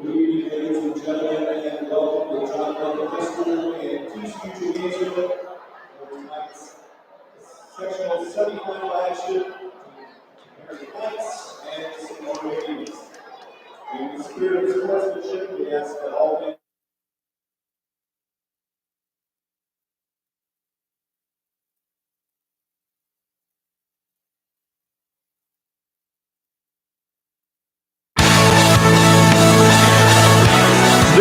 Good evening, ladies and gentlemen, and welcome to John Michael High School and Teach Future Music for tonight's sectional semifinal action between American Knights and Sectional Ladies. In the spirit of sportsmanship, we ask that all fans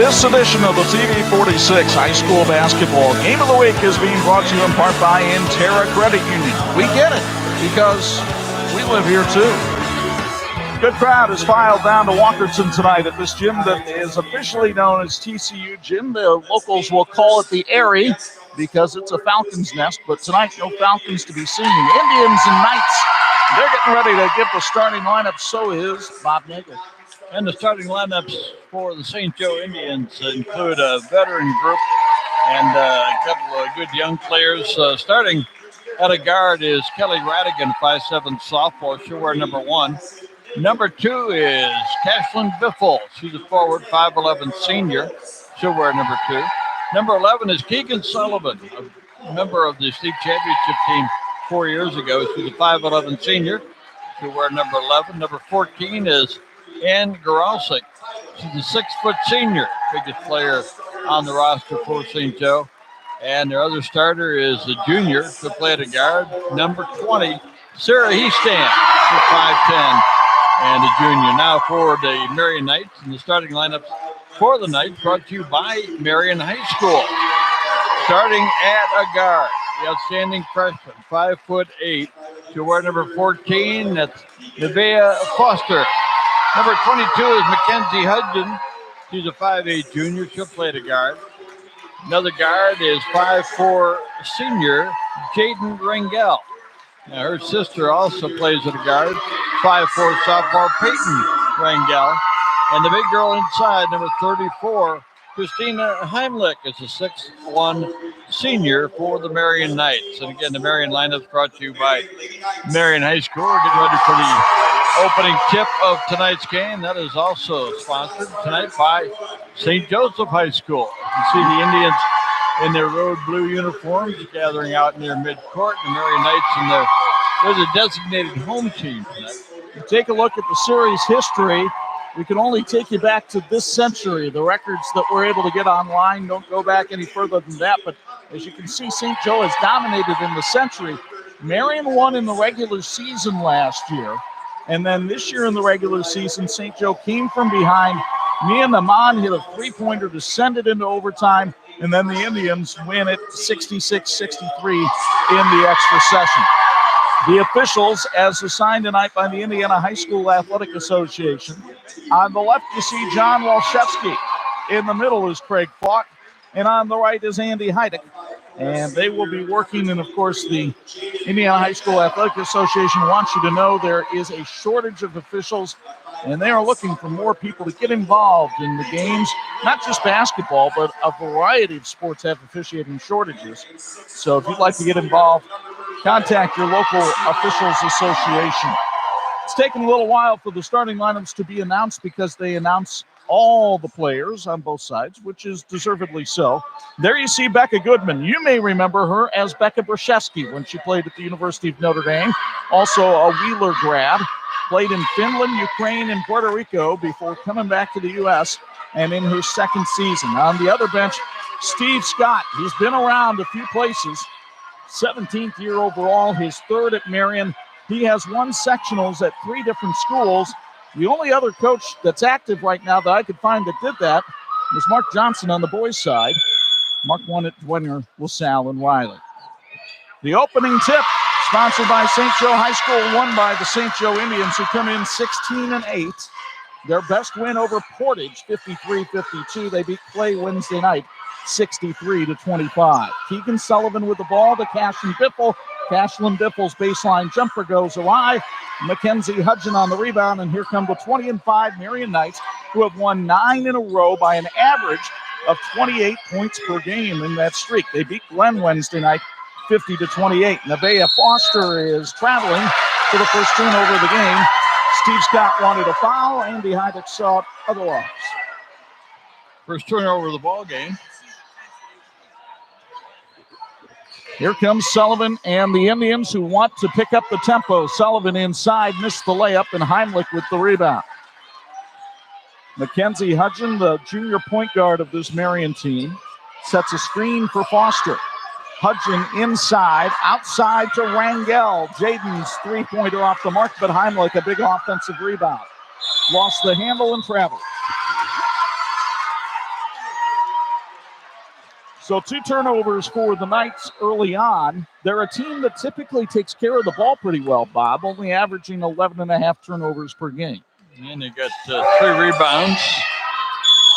This edition of the TV 46 High School Basketball Game of the Week is being brought to you in part by Intera Credit Union. We get it, because we live here too. Good crowd has filed down to Walkerton tonight at this gym that is officially known as TCU Gym. The locals will call it the Airy because it's a Falcons nest, but tonight no Falcons to be seen. Indians and Knights, they're getting ready to give the starting lineup. So is Bob Nagel. And the starting lineups for the St. Joe Indians include a veteran group and a couple of good young players. Starting at a guard is Kelly Radigan, 5'7" sophomore. She'll wear number 1. Number 2 is Cashlyn Biffle. She's a forward, 5'11" senior. She'll wear number 2. Number 11 is Keegan Sullivan, a member of the state championship team 4 years ago. She's a 5'11" senior. She'll wear number 11. Number 14 is Ann Garalsik. She's a 6-foot senior, biggest player on the roster for St. Joe. And their other starter is a junior to play at a guard, number 20, Sarah Heastan. She's 5'10" and a junior. Now for the Marian Knights, and the starting lineups for the Knights brought to you by Marian High School. Starting at a guard, the outstanding freshman, 5'8". She'll wear number 14. That's Nevaeh Foster. Number 22 is Mackenzie Hudson. She's a 5'8" junior. She'll play at a guard. Another guard is 5'4" senior Jaden Rangel. Now her sister also plays at a guard, 5'4" sophomore Peyton Rangel. And the big girl inside, number 34, Christina Heimlich, is a 6'1" senior for the Marian Knights. And again, the Marian lineup is brought to you by Marian High School. We're getting ready for the opening tip of tonight's game. That is also sponsored tonight by St. Joseph High School. You see the Indians in their road blue uniforms gathering out near midcourt. The Marian Knights they're the designated home team tonight. You take a look at the series history. We can only take you back to this century. The records that we're able to get online don't go back any further than that. But as you can see, St. Joe has dominated in the century. Marian won in the regular season last year. And then this year in the regular season, St. Joe came from behind. Mia Naman hit a three-pointer to send it into overtime. And then the Indians win it 66-63 in the extra session. The officials, as assigned tonight by the Indiana High School Athletic Association. On the left, you see John Walszewski. In the middle is Craig Falk. And on the right is Andy Heidick. And they will be working, and of course, the Indiana High School Athletic Association wants you to know there is a shortage of officials, and they are looking for more people to get involved in the games. Not just basketball, but a variety of sports have officiating shortages. So if you'd like to get involved, contact your local officials association. It's taken a little while for the starting lineups to be announced because they announce all the players on both sides, which is deservedly so. There you see Becca Goodman. You may remember her as Becca Brzezinski when she played at the University of Notre Dame. Also a Wheeler grad. Played in Finland, Ukraine, and Puerto Rico before coming back to the U.S. and in her second season. On the other bench, Steve Scott. He's been around a few places. 17th year overall, his third at Marian. He has won sectionals at 3 different schools. The only other coach that's active right now that I could find that did that was Mark Johnson on the boys' side. Mark won at Dwenger, LaSalle, and Wiley. The opening tip, sponsored by St. Joe High School, won by the St. Joe Indians, who come in 16-8. Their best win over Portage, 53-52. They beat Clay Wednesday night, 63-25. Keegan Sullivan with the ball to Cashlyn Biffle. Cashlyn Biffle's baseline jumper goes awry. Mackenzie Hudson on the rebound, and here come the 20-5 Marian Knights, who have won 9 in a row by an average of 28 points per game in that streak. They beat Glenn Wednesday night, 50-28. Nevaeh Foster is traveling for the first turnover of the game. Steve Scott wanted a foul. Andy Heidick saw it otherwise. First turnover of the ball game. Here comes Sullivan and the Indians, who want to pick up the tempo. Sullivan inside, missed the layup, and Heimlich with the rebound. Mackenzie Hudson, the junior point guard of this Marian team, sets a screen for Foster. Hudson inside, outside to Rangel. Jaden's three-pointer off the mark, but Heimlich, a big offensive rebound. Lost the handle and traveled. So 2 turnovers for the Knights early on. They're a team that typically takes care of the ball pretty well, Bob, only averaging 11.5 turnovers per game. And they got 3 rebounds.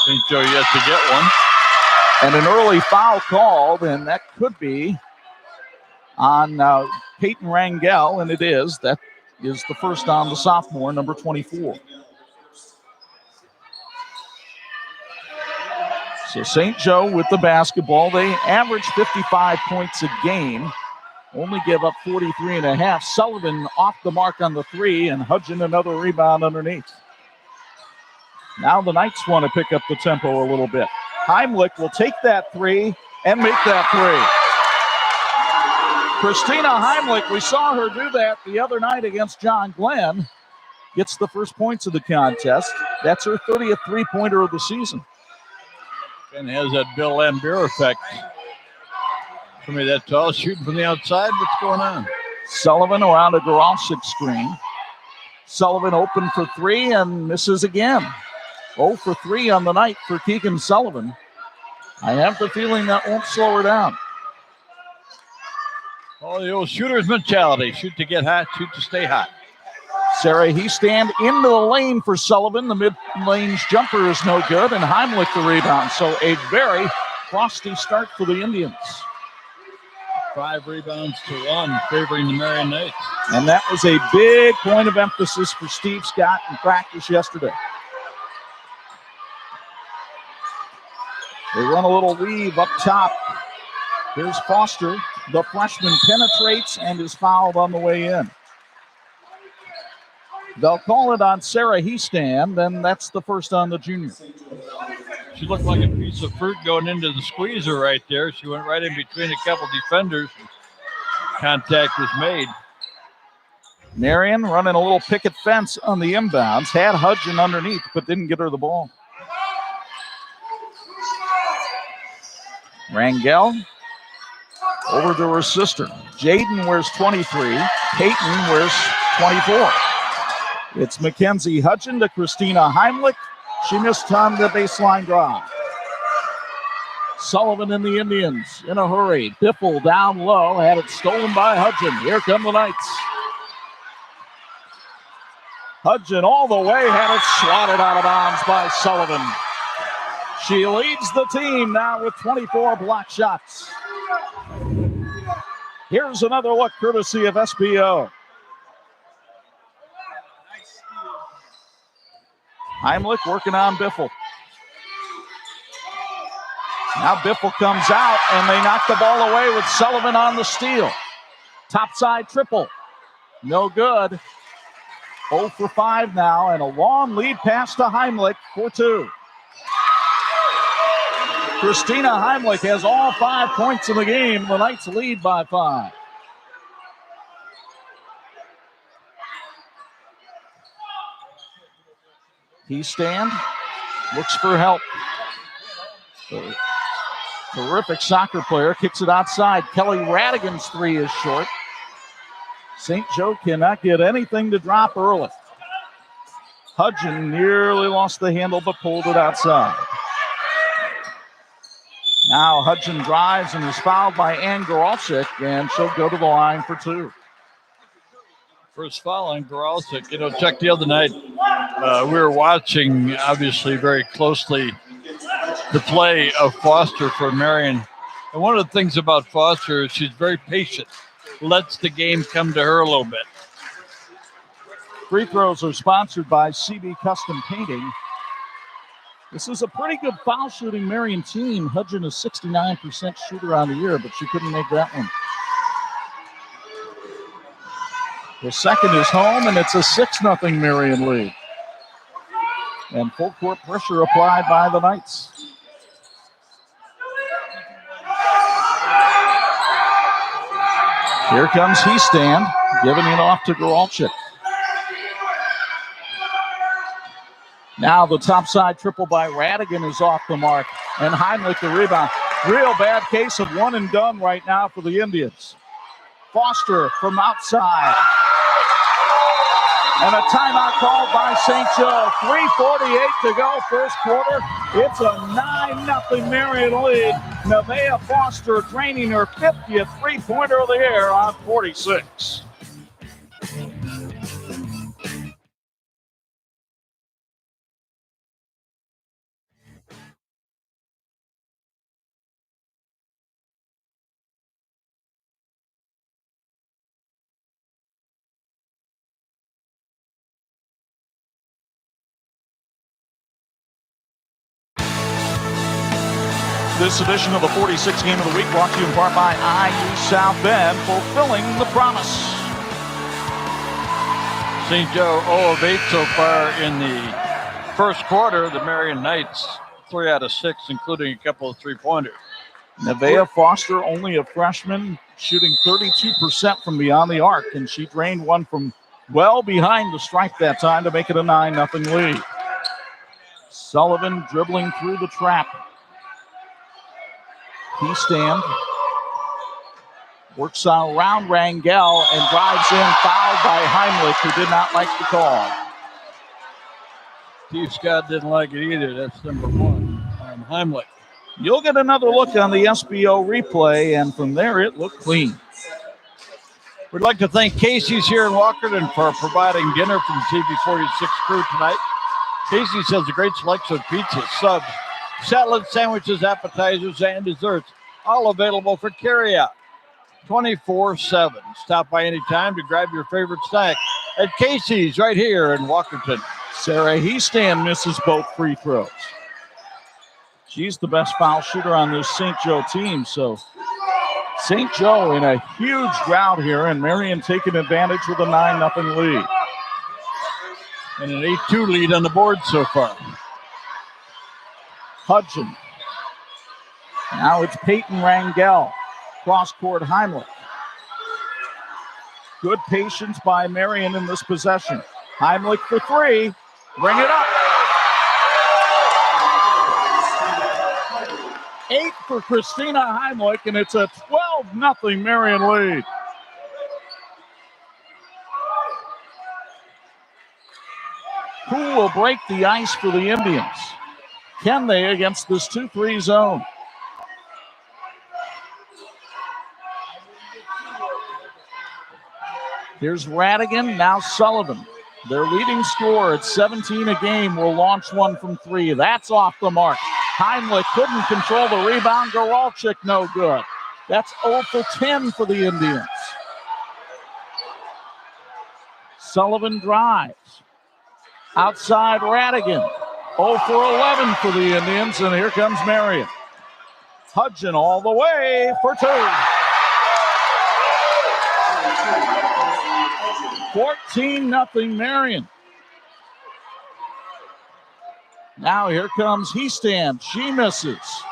St. Joe yet to get one. And an early foul called, and that could be on Peyton Rangel, and it is. That is the first on the sophomore, number 24. So St. Joe with the basketball. They average 55 points a game, only give up 43.5. Sullivan off the mark on the 3, and Hudgen another rebound underneath. Now the Knights want to pick up the tempo a little bit. Heimlich will take that 3 and make that 3. Christina Heimlich, we saw her do that the other night against John Glenn, gets the first points of the contest. That's her 30th three-pointer of the season. And has that Bill Lambier effect. Somebody that tall, shooting from the outside. What's going on? Sullivan around a Goralczyk screen. Sullivan open for 3 and misses again. 0 for 3 on the night for Keegan Sullivan. I have the feeling that won't slow her down. Oh, the old shooter's mentality. Shoot to get hot, shoot to stay hot. Sarah Heastand into the lane for Sullivan. The mid-range jumper is no good, and Heimlich the rebound. So a very frosty start for the Indians. 5 rebounds to 1, favoring the Marian Knights. And that was a big point of emphasis for Steve Scott in practice yesterday. They run a little weave up top. Here's Foster. The freshman penetrates and is fouled on the way in. They'll call it on Sarah Heastand, and that's the first on the junior. She looked like a piece of fruit going into the squeezer right there. She went right in between a couple defenders. Contact was made. Marian running a little picket fence on the inbounds. Had Hudgen underneath, but didn't get her the ball. Rangel over to her sister. Jaden wears 23. Peyton wears 24. It's Mackenzie Hudgen to Christina Heimlich. She missed on the baseline drive. Sullivan and the Indians in a hurry. Biffle down low, had it stolen by Hudgen. Here come the Knights. Hudgen all the way, had it swatted out of bounds by Sullivan. She leads the team now with 24 block shots. Here's another look courtesy of SBO. Heimlich working on Biffle. Now Biffle comes out, and they knock the ball away with Sullivan on the steal. Topside triple. No good. 0 for 5 now, and a long lead pass to Heimlich for 2. Christina Heimlich has all 5 points in the game. The Knights lead by 5. Heastand looks for help. Terrific soccer player, kicks it outside. Kelly Radigan's 3 is short. St. Joe cannot get anything to drop early. Hudgen nearly lost the handle but pulled it outside. Now Hudgen drives and is fouled by Ann Goralczyk, and she'll go to the line for 2. First foul on Goralczyk. Chuck, the other night we were watching, obviously, very closely the play of Foster for Marian. And one of the things about Foster is she's very patient, lets the game come to her a little bit. Free throws are sponsored by CB Custom Painting. This is a pretty good foul shooting Marian team. Hudgen is 69% shooter on the year, but she couldn't make that one. The second is home, and it's a 6-0 Marian lead. And full court pressure applied by the Knights. Here comes Heastand, giving it off to Goralczyk. Now the topside triple by Radigan is off the mark, and Heimlich the rebound. Real bad case of one and done right now for the Indians. Foster from outside. And a timeout called by St. Joe. 3:48 to go, first quarter. It's a 9-0 Marian lead. Nevaeh Foster draining her 50th three-pointer of the year on 46. This edition of the 46 game of the week brought to you in part by IU South Bend, fulfilling the promise. St. Joe 0 of 8 so far in the first quarter. The Marian Knights 3 out of 6, including a couple of three-pointers. Nevaeh Foster, only a freshman, shooting 32% from beyond the arc, and she drained one from well behind the stripe that time to make it a 9-0 lead. Sullivan dribbling through the trap. He works around Rangel and drives in, fouled by Heimlich, who did not like the call. Steve Scott didn't like it either. That's number 1 on Heimlich. You'll get another look on the SBO replay, and from there it looked clean. We'd like to thank Casey's here in Walkerton for providing dinner for the TV46 crew tonight. Casey's has a great selection of pizzas, subs, salads, sandwiches, appetizers, and desserts, all available for carryout 24/7. Stop by anytime to grab your favorite snack at Casey's right here in Walkerton. Sarah Heastan misses both free throws. She's the best foul shooter on this St. Joe team, so St. Joe in a huge drought here, and Marian taking advantage with a 9-0 lead. And an 8-2 lead on the board so far. Hudson. Now it's Peyton Rangel. Cross-court Heimlich. Good patience by Marian in this possession. Heimlich for three. Bring it up. 8 for Christina Heimlich, and it's a 12-0 Marian lead. Who will break the ice for the Indians? Can they against this 2-3 zone? Here's Radigan, now Sullivan. Their leading scorer at 17 a game will launch one from 3. That's off the mark. Heimlich couldn't control the rebound. Goralczyk no good. That's 0 for 10 for the Indians. Sullivan drives. Outside Radigan. 0 for 11 for the Indians, and here comes Marian. Hudson all the way for 2. 14-0 Marian. Now here comes Heastan. She misses.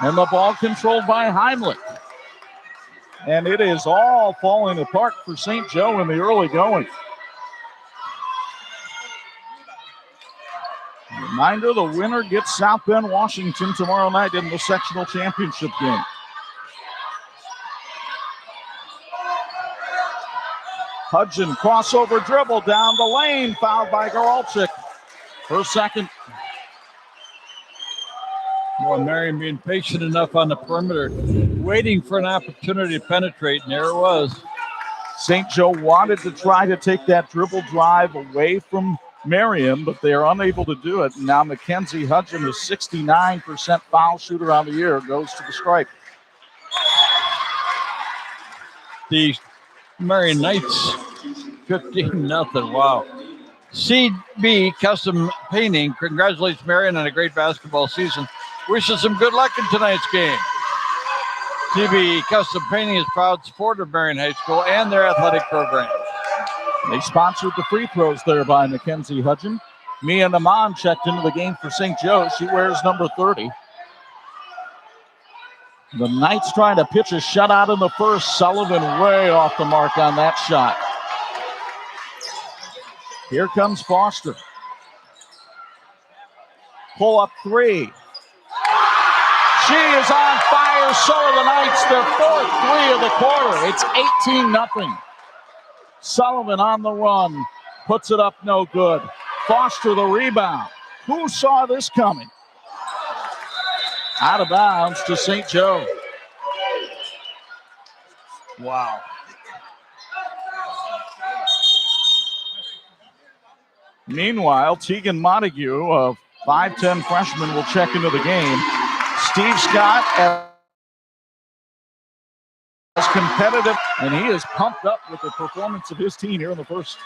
And the ball controlled by Heimlich. And it is all falling apart for St. Joe in the early going. Reminder, the winner gets South Bend, Washington tomorrow night in the sectional championship game. Hudson crossover dribble down the lane, fouled by Goralczyk. Her second. Well, Marian being patient enough on the perimeter, waiting for an opportunity to penetrate, and there it was. St. Joe wanted to try to take that dribble drive away from Marian, but they are unable to do it. Now Mackenzie Hudson, the 69% foul shooter on the year, goes to the stripe. The Marian Knights, 15-0. Wow. CB Custom Painting congratulates Marian on a great basketball season. Wishes them good luck in tonight's game. CB Custom Painting is proud supporter of Marian High School and their athletic program. They sponsored the free throws there by Mackenzie Hudson. Mia Naman checked into the game for St. Joe. She wears number 30. The Knights trying to pitch a shutout in the first. Sullivan way off the mark on that shot. Here comes Foster. Pull up 3. She is on fire. So are the Knights. Their 4th 3 of the quarter. It's 18-0. Sullivan on the run. puts it up, no good. Foster the rebound. Who saw this coming? Out of bounds to St. Joe. Wow. Meanwhile, Tegan Montague, a 5'10 freshman, will check into the game. Steve Scott as competitive, and he is pumped up with the performance of his team here in the first.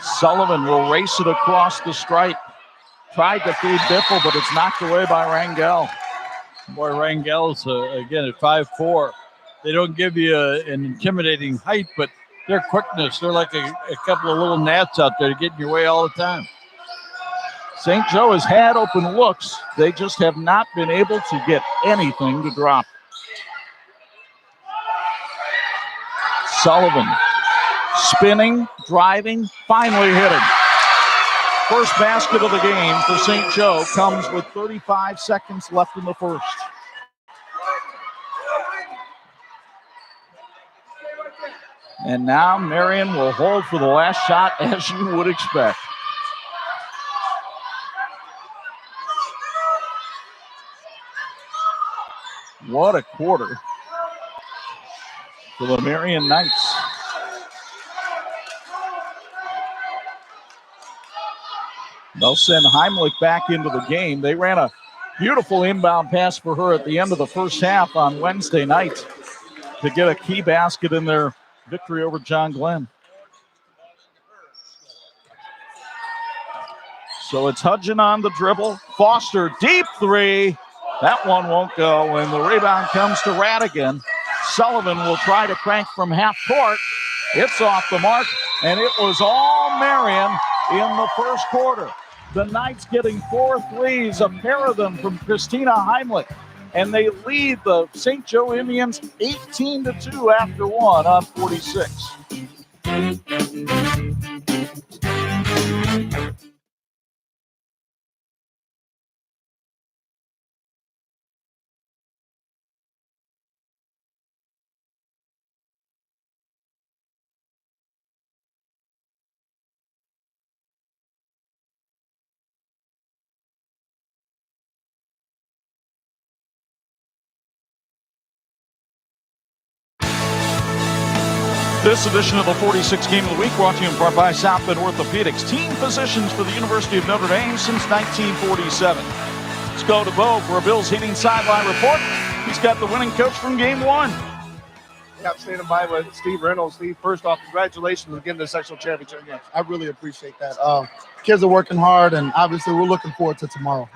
Sullivan will race it across the stripe. Tried to feed Biffle, but it's knocked away by Rangel. Boy, Rangel's, again, at 5'4". They don't give you an intimidating height, but their quickness, they're like a couple of little gnats out there to get in your way all the time. St. Joe has had open looks. They just have not been able to get anything to drop. Sullivan spinning, driving, finally hitting. First basket of the game for St. Joe comes with 35 seconds left in the first. And now Marian will hold for the last shot, as you would expect. What a quarter for the Marian Knights. They'll send Heimlich back into the game. They ran a beautiful inbound pass for her at the end of the first half on Wednesday night to get a key basket in their victory over John Glenn. So it's Hudgen on the dribble. Foster, deep three. That one won't go, and the rebound comes to Radigan. Sullivan will try to crank from half court. It's off the mark, and it was all Marian in the first quarter. The Knights getting 4 threes, a pair of them from Christina Heimlich, and they lead the St. Joe Indians 18-2 after one on 46. This edition of the 46th Game of the Week brought to you in part by South Bend Orthopedics, team physicians for the University of Notre Dame since 1947. Let's go to Bo for a Bills Heating Sideline report. He's got the winning coach from Game 1. Yeah, I'm standing by with Steve Reynolds. Steve, first off, congratulations on getting the sectional championship. Yeah, I really appreciate that. Kids are working hard, and obviously we're looking forward to tomorrow.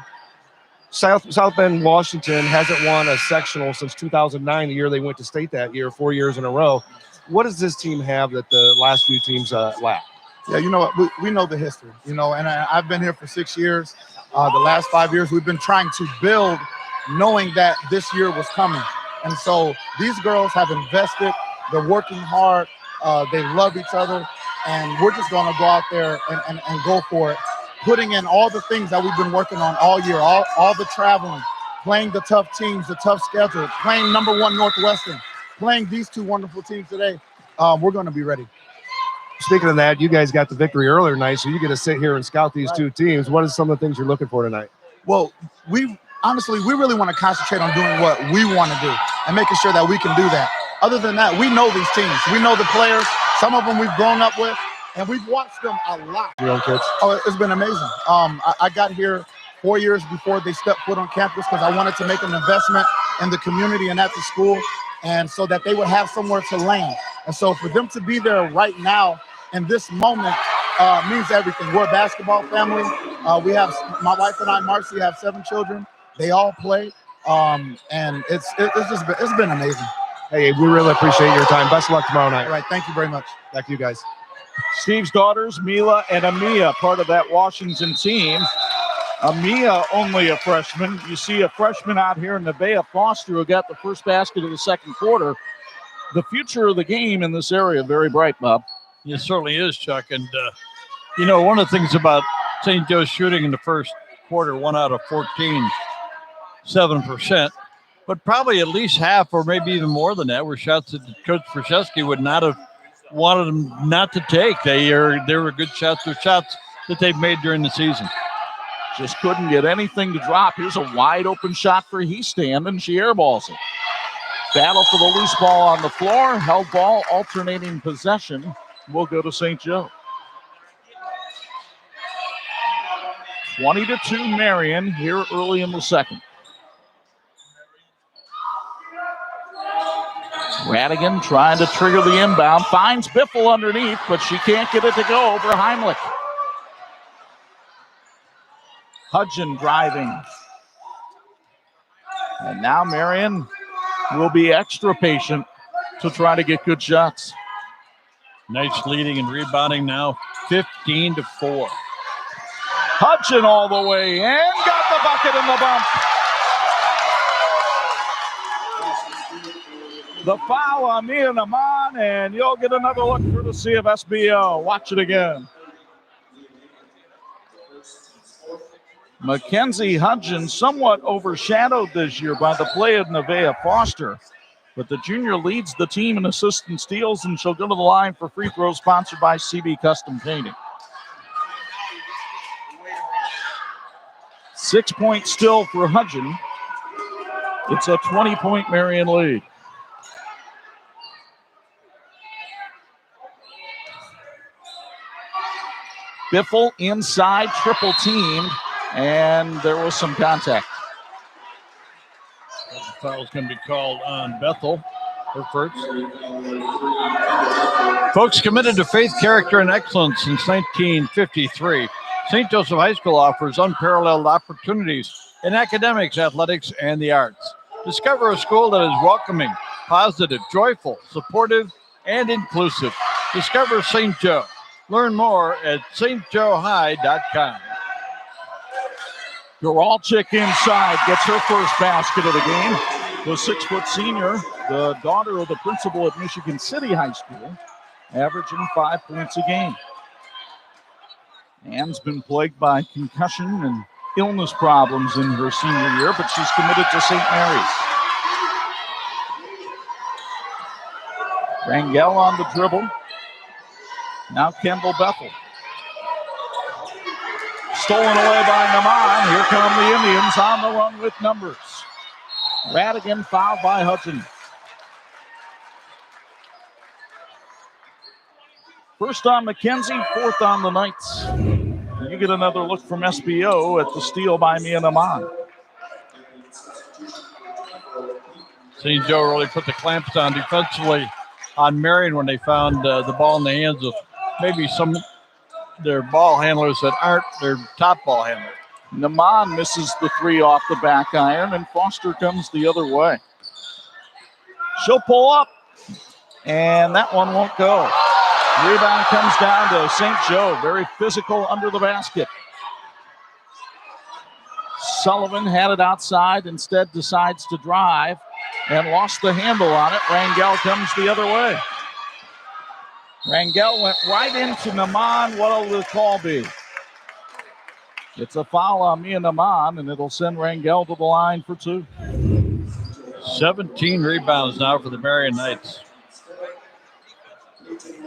South Bend, Washington hasn't won a sectional since 2009, the year they went to state that year, 4 years in a row. What does this team have that the last few teams lack? Yeah, you know what? We know the history, and I've been here for 6 years. The last 5 years, we've been trying to build knowing that this year was coming. And so these girls have invested. They're working hard. They love each other. And we're just going to go out there and go for it, putting in all the things that we've been working on all year, all the traveling, playing the tough teams, the tough schedule, playing number 1 Northwestern, playing these 2 wonderful teams today. We're going to be ready. Speaking of that, you guys got the victory earlier tonight, so you get to sit here and scout these 2 teams. What are some of the things you're looking for tonight? Well, we really want to concentrate on doing what we want to do and making sure that we can do that. Other than that, we know these teams. We know the players. Some of them we've grown up with, and we've watched them a lot. Your own kids? Oh, it's been amazing. I got here 4 years before they stepped foot on campus because I wanted to make an investment in the community and at the school, and so that they would have somewhere to land. And so for them to be there right now in this moment means everything. We're a basketball family. We have, my wife and I, Marcy, have 7 children. They all play, and it's been amazing. Hey, we really appreciate your time. Best of luck tomorrow night. All right, thank you very much. Back to you guys. Steve's daughters, Mila and Amia, part of that Washington team. Amia, only a freshman. You see a freshman out here, Nevaeh Foster, who got the first basket of the second quarter. The future of the game in this area, very bright, Bob. It certainly is, Chuck. And, one of the things about St. Joe's shooting in the first quarter, 1 out of 14, 7%, but probably at least half or maybe even more than that were shots that Coach Krzyzewski would not have wanted them not to take. They were good shots. They're shots that they've made during the season. Just couldn't get anything to drop. Here's a wide open shot for Heastan, and she airballs it. Battle for the loose ball on the floor. Held ball, alternating possession. Will go to St. Joe. 20-2 Marian here early in the second. Radigan trying to trigger the inbound. Finds Biffle underneath, but she can't get it to go over Heimlich. Hudgen driving. And now Marian will be extra patient to try to get good shots. Nice leading and rebounding now, 15-4. Hudgen all the way and got the bucket in the bump. The foul on Mia Naman, and you'll get another look for the C of SBO. Watch it again. Mackenzie Hudgen somewhat overshadowed this year by the play of Nevaeh Foster, but the junior leads the team in assists and steals, and she'll go to the line for free throws sponsored by CB Custom Painting. 6 points still for Hudgen. It's a 20-point Marian lead. Biffle inside, triple teamed, and there was some contact. The foul's going to be called on Bethel, her first. Folks committed to faith, character, and excellence since 1953. St. Joseph High School offers unparalleled opportunities in academics, athletics, and the arts. Discover a school that is welcoming, positive, joyful, supportive, and inclusive. Discover St. Joe. Learn more at stjoehigh.com. Goralczyk inside gets her first basket of the game. The 6-foot senior, the daughter of the principal at Michigan City High School, averaging 5 points a game. Ann's been plagued by concussion and illness problems in her senior year, but she's committed to St. Mary's. Rangel on the dribble. Now Kendall Bethel. Stolen away by Naman. Here come the Indians on the run with numbers. Radigan fouled by Hudson. First on McKenzie, fourth on the Knights. You get another look from SBO at the steal by Mia Naman. St. Joe really put the clamps down defensively on Marian when they found the ball in the hands of maybe some their ball handlers that aren't their top ball handlers. Naman misses the three off the back iron, and Foster comes the other way. She'll pull up, and that one won't go. Rebound comes down to St. Joe. Very physical under the basket. Sullivan had it outside, instead decides to drive and lost the handle on it. Rangel comes the other way. Rangel went right into Naman. What will the call be? It's a foul on Mia Naman, and it'll send Rangel to the line for two. 17 rebounds now for the Marian Knights.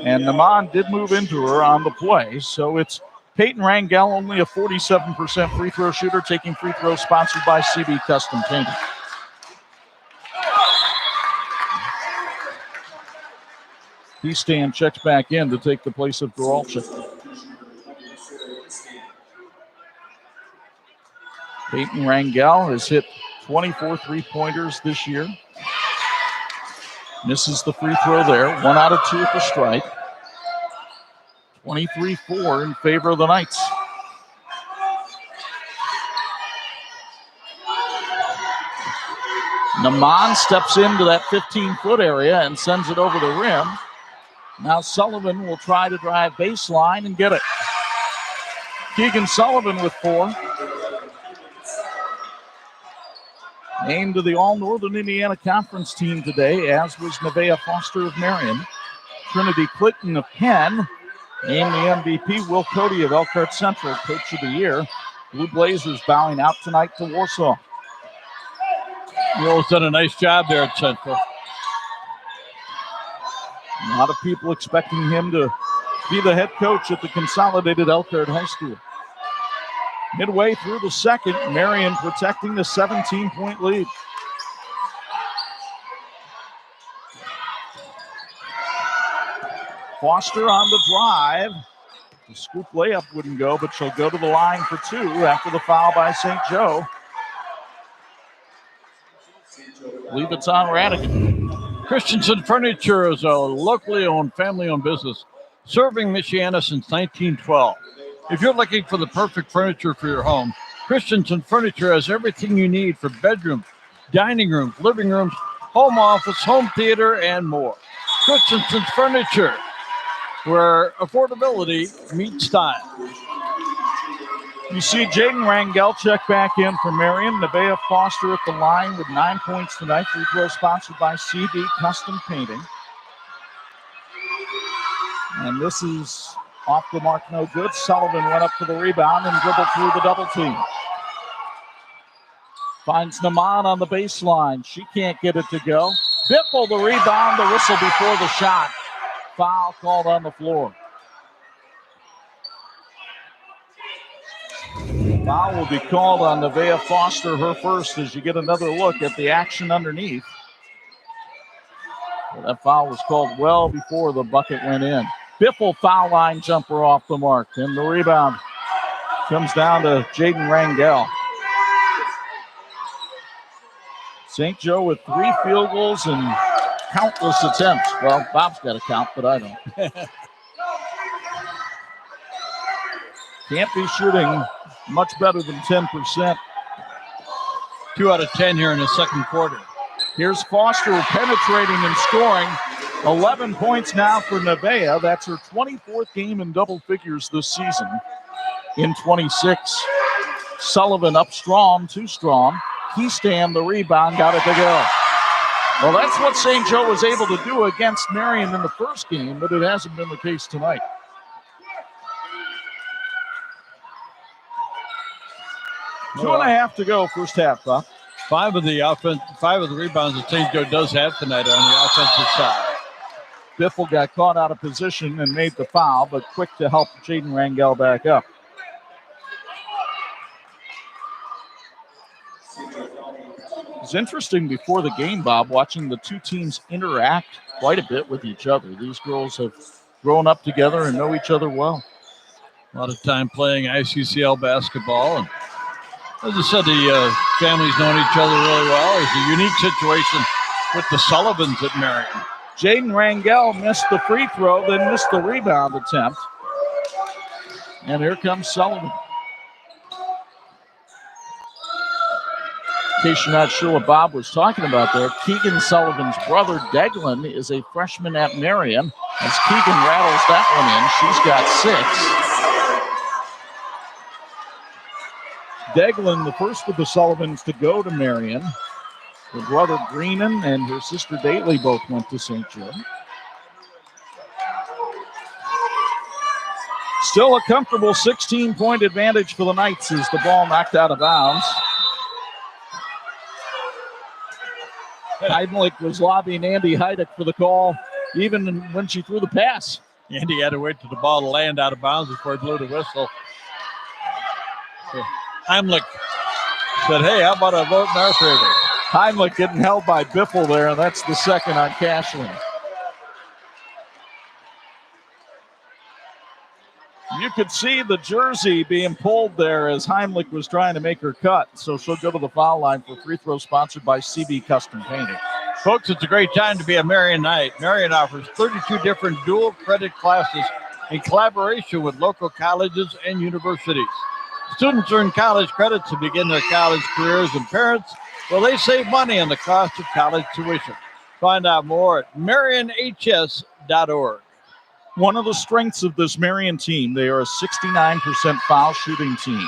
And Naman did move into her on the play, so it's Peyton Rangel, only a 47% free throw shooter, taking free throws sponsored by CB Custom Painting. Heastan checks back in to take the place of Goralczyk. Peyton Rangel has hit 24 three-pointers this year. Misses the free throw there. 1 out of 2 at the strike. 23-4 in favor of the Knights. Naman steps into that 15-foot area and sends it over the rim. Now Sullivan will try to drive baseline and get it. Keegan Sullivan with 4. Named to the All-Northern Indiana Conference team today, as was Nevaeh Foster of Marian. Trinity Clinton of Penn. Named the MVP, Will Cody of Elkhart Central, Coach of the Year. Blue Blazers bowing out tonight to Warsaw. Will's done a nice job there at Central. A lot of people expecting him to be the head coach at the Consolidated Elkhart High School. Midway through the second, Marian protecting the 17-point lead. Foster on the drive. The scoop layup wouldn't go, but she'll go to the line for two after the foul by St. Joe. I believe it's on Radigan. Christensen Furniture is a locally owned, family-owned business serving Michiana since 1912. If you're looking for the perfect furniture for your home, Christensen Furniture has everything you need for bedrooms, dining rooms, living rooms, home office, home theater, and more. Christensen's Furniture, where affordability meets style. You see Jaden Rangel check back in for Marian. Nevaeh Foster at the line with 9 points tonight. Free throw sponsored by CB Custom Painting. And this is off the mark, no good. Sullivan went up for the rebound and dribbled through the double team. Finds Naman on the baseline. She can't get it to go. Biffle the rebound, the whistle before the shot. Foul called on the floor. Foul will be called on Nevaeh Foster, her first, as you get another look at the action underneath. Well, that foul was called well before the bucket went in. Biffle foul line jumper off the mark, and the rebound comes down to Jaden Rangel. St. Joe with 3 field goals and countless attempts. Well, Bob's got to count, but I don't. Can't be shooting much better than 10%. 2 out of 10 here in the second quarter. Here's Foster penetrating and scoring. 11 points now for Nevaeh. That's her 24th game in double figures this season in 26. Sullivan up strong, too strong. Keystam, the rebound, got it to go. Well, that's what St. Joe was able to do against Marian in the first game, but it hasn't been the case tonight. Two and a half to go, first half, Bob. 5 of the rebounds that St. Joe does have tonight are on the offensive side. Biffle got caught out of position and made the foul, but quick to help Jaden Rangel back up. It's interesting before the game, Bob, watching the two teams interact quite a bit with each other. These girls have grown up together and know each other well. A lot of time playing ICCL basketball. And as I said, the families known each other really well. It's a unique situation with the Sullivans at Marian. Jaden Rangel missed the free throw, then missed the rebound attempt. And here comes Sullivan. In case you're not sure what Bob was talking about there, Keegan Sullivan's brother, Deglin, is a freshman at Marian. As Keegan rattles that one in, she's got 6. Deglin, the first of the Sullivans to go to Marian. Her brother Greenan and her sister Daly both went to St. Joe. Still a comfortable 16-point advantage for the Knights as the ball knocked out of bounds. Heidlich was lobbying Andy Heidick for the call, even when she threw the pass. Andy had to wait till the ball to land out of bounds before he blew the whistle. So Heimlich said, hey, how about a vote in our favor? Heimlich getting held by Biffle there, and that's the second on Cashlin. You could see the jersey being pulled there as Heimlich was trying to make her cut, so she'll go to the foul line for free throw sponsored by CB Custom Painting. Folks, it's a great time to be a Marian Knight. Marian offers 32 different dual credit classes in collaboration with local colleges and universities. Students earn college credits to begin their college careers, and parents, well, they save money on the cost of college tuition. Find out more at marianhs.org. One of the strengths of this Marian team, they are a 69% foul shooting team.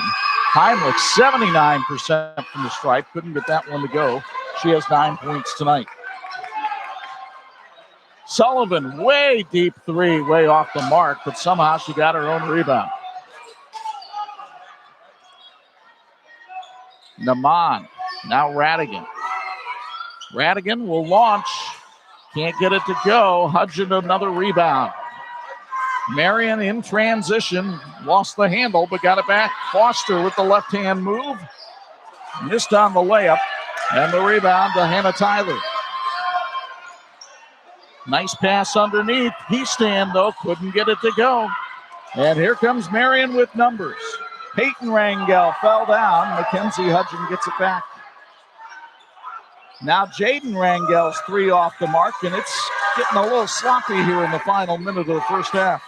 Heimlich, 79% from the stripe. Couldn't get that one to go. She has 9 points tonight. Sullivan, way deep three, way off the mark, but somehow she got her own rebound. Naman, now Radigan. Radigan will launch Can't get it to go. Hudson another rebound. Marian in transition. Lost the handle, but got it back. Foster with the left-hand move. Missed on the layup. And the rebound to Hannah Tyler. Nice pass underneath. Heastan, though, couldn't get it to go. And here comes Marian with numbers. Peyton Rangel fell down. Mackenzie Hudson gets it back. Now Jaden Rangel's three off the mark, and it's getting a little sloppy here in the final minute of the first half.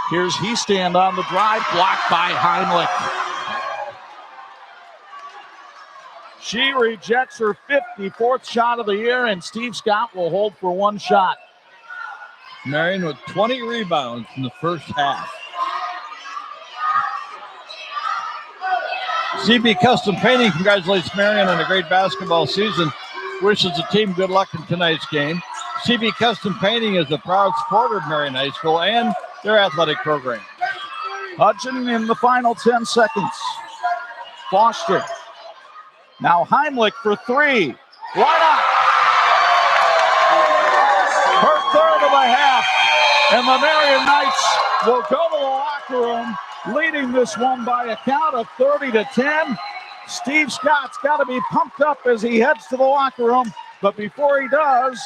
Here's Heastand on the drive, blocked by Heimlich. She rejects her 54th shot of the year, and Steve Scott will hold for one shot. Marian with 20 rebounds in the first half. CB Custom Painting congratulates Marian on a great basketball season. Wishes the team good luck in tonight's game. CB Custom Painting is a proud supporter of Marian High School and their athletic program. Hudson in the final 10 seconds. Foster. Now Heimlich for three. Right on. Her third of the half. And the Marian Knights will go to the locker room, leading this one by a count of 30-10. Steve Scott's got to be pumped up as he heads to the locker room. But before he does,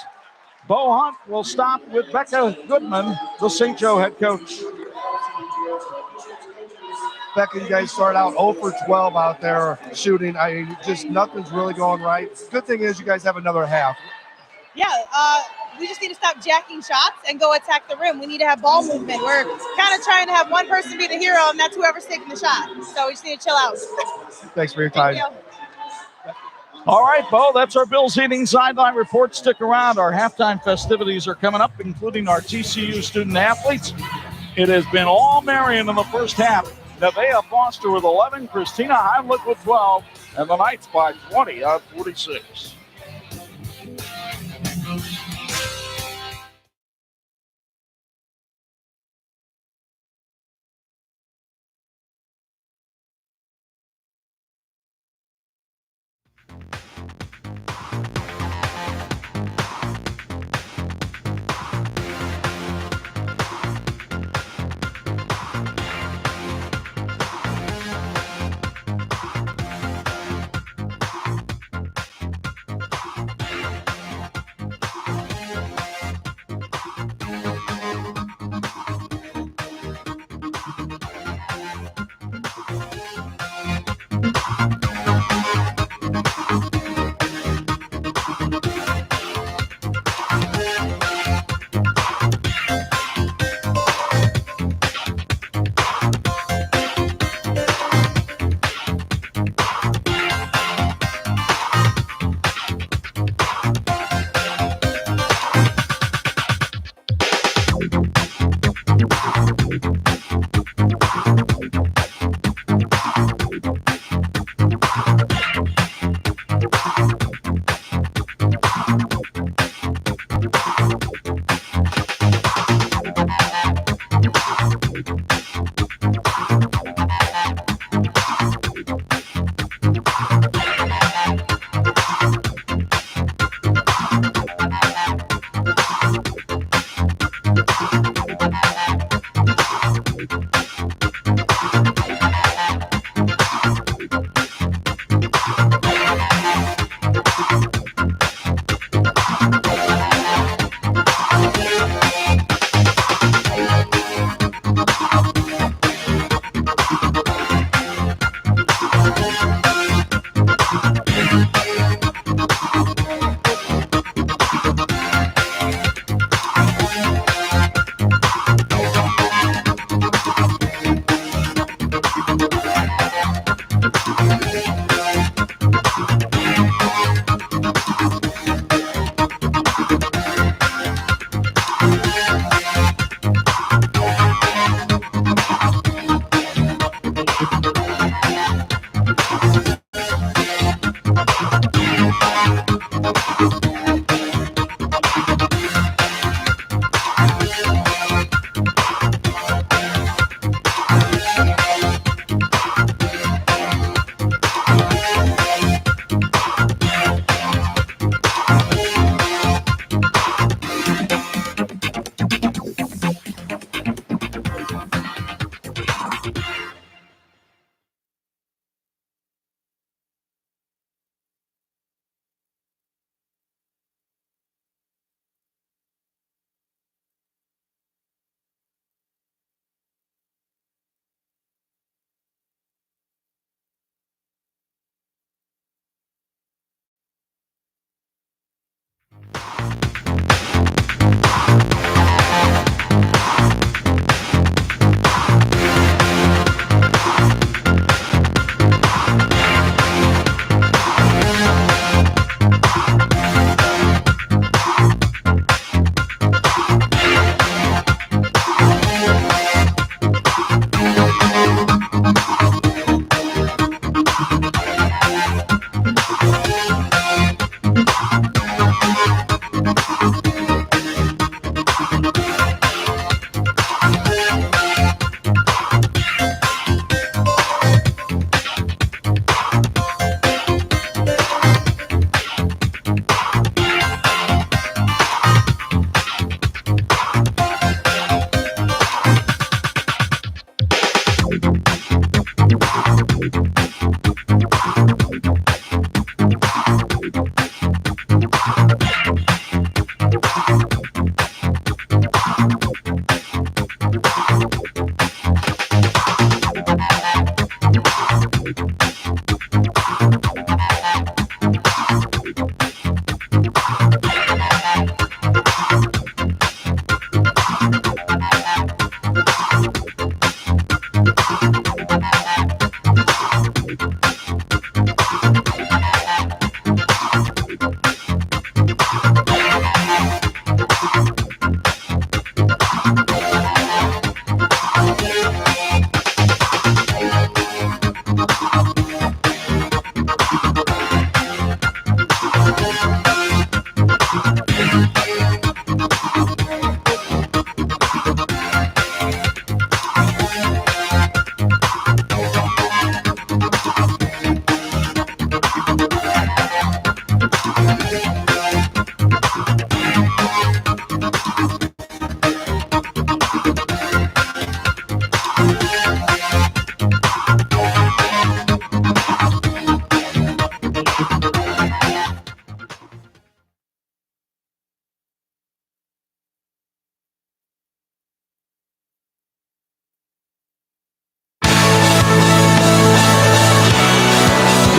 Bo Hunt will stop with Becca Goodman, the St. Joe head coach. Becca, you guys start out 0 for 12 out there shooting. Just nothing's really going right. Good thing is you guys have another half. Yeah, we just need to stop jacking shots and go attack the rim. We need to have ball movement. We're kind of trying to have one person be the hero, and that's whoever's taking the shot. So we just need to chill out. Thanks for your time. Thank you. All right, Bo, that's our Bills Heating Sideline Report. Stick around. Our halftime festivities are coming up, including our TCU student athletes. It has been all Marian in the first half. Nevaeh Foster with 11, Christina Heimlich with 12, and the Knights by 20 on 46.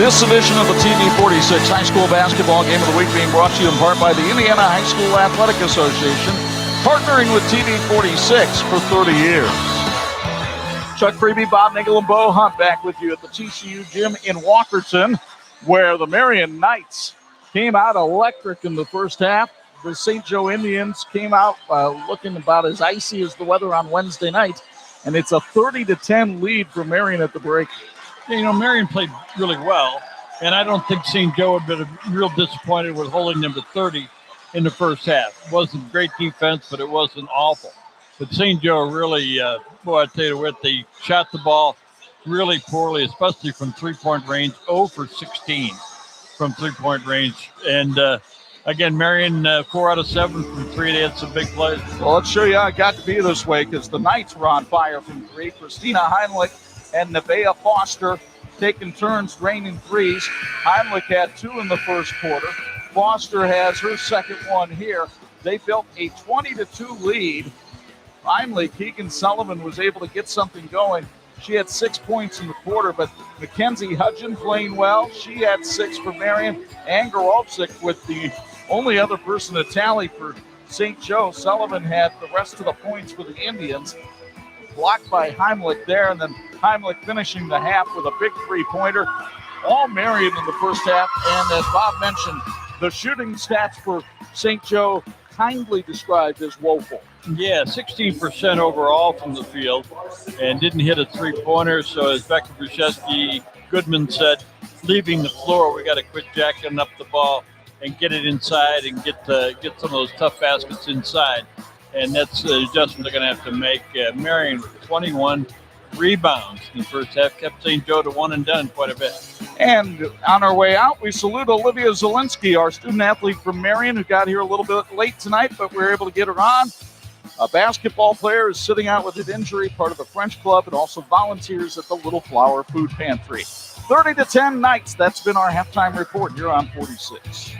This edition of the TV 46 High School Basketball Game of the Week being brought to you in part by the Indiana High School Athletic Association, partnering with TV 46 for 30 years. Chuck Freeby, Bob Nagel, and Bo Hunt back with you at the TCU Gym in Walkerton, where the Marian Knights came out electric in the first half. The St. Joe Indians came out looking about as icy as the weather on Wednesday night, and it's a 30-10 lead for Marian at the break. You know, Marian played really well, and I don't think St. Joe would have been real disappointed with holding them to 30 in the first half. It wasn't great defense, but it wasn't awful. But St. Joe really, boy, I tell you what, they shot the ball really poorly, especially from three-point range, 0 for 16 from three-point range. And, again, Marian, 4 out of 7 from 3. They had some big plays. Well, let's show you how it got to be this way, because the Knights were on fire from 3. Christina Heinlich and Nevaeh Foster taking turns draining threes. Heinlich had 2 in the first quarter. Foster has her second one here. They built a 20-2 lead. Finally, Keegan Sullivan was able to get something going. She had 6 points in the quarter, but Mackenzie Hudgen playing well. She had 6 for Marian. And Gorolczyk with the only other person to tally for St. Joe. Sullivan had the rest of the points for the Indians. Blocked by Heimlich there, and then Heimlich finishing the half with a big three-pointer. All Marian in the first half, and as Bob mentioned, the shooting stats for St. Joe kindly described as woeful. Yeah, 16% overall from the field, and didn't hit a three-pointer. So as Becky Brzezinski Goodman said, leaving the floor, we got to quit jacking up the ball and get it inside and get some of those tough baskets inside. And that's the adjustment they're going to have to make. Marian with 21 rebounds in the first half kept St. Joe to one and done quite a bit. And on our way out, we salute Olivia Zielinski, our student athlete from Marian, who got here a little bit late tonight, but we were able to get her on. A basketball player is sitting out with an injury, part of the French club, and also volunteers at the Little Flower Food Pantry. 30-10 Knights. That's been our halftime report here on 46.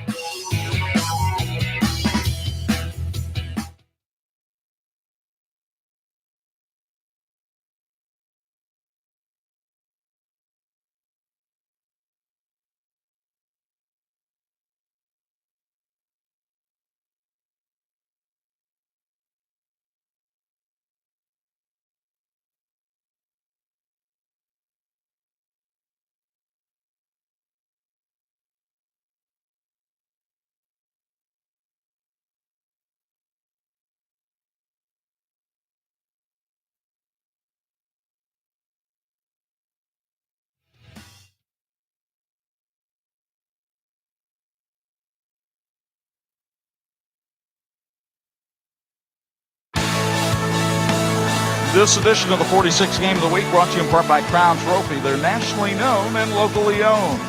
This edition of the 46 Game of the Week brought to you in part by Crown Trophy. They're nationally known and locally owned.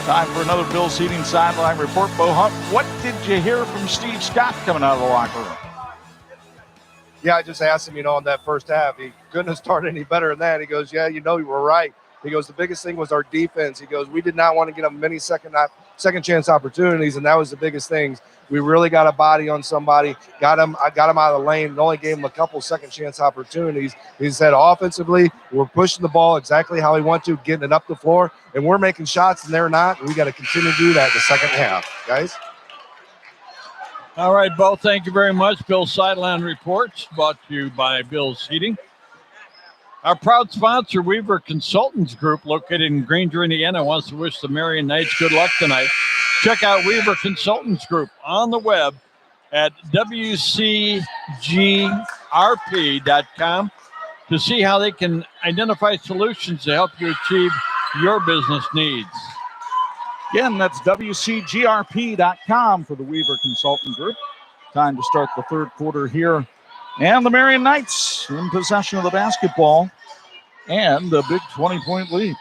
Time for another Bills Heating Sideline Report. Bo Hunt, what did you hear from Steve Scott coming out of the locker room? Yeah, I just asked him, in that first half. He couldn't have started any better than that. He goes, yeah, you were right. He goes, the biggest thing was our defense. He goes, we did not want to get them many second chance opportunities, and that was the biggest thing. We really got a body on somebody, got him out of the lane, and only gave him a couple second chance opportunities. He said offensively, we're pushing the ball exactly how we want to, getting it up the floor, and we're making shots, and they're not. And we got to continue to do that in the second half, guys. All right, Bo, thank you very much. Bill's Sideline Reports brought to you by Bill's Heating. Our proud sponsor, Weaver Consultants Group, located in Granger, Indiana, wants to wish the Marian Knights good luck tonight. Check out Weaver Consultants Group on the web at wcgrp.com to see how they can identify solutions to help you achieve your business needs. Again, that's wcgrp.com for the Weaver Consultant Group. Time to start the third quarter here. And the Marian Knights in possession of the basketball and a big 20-point lead.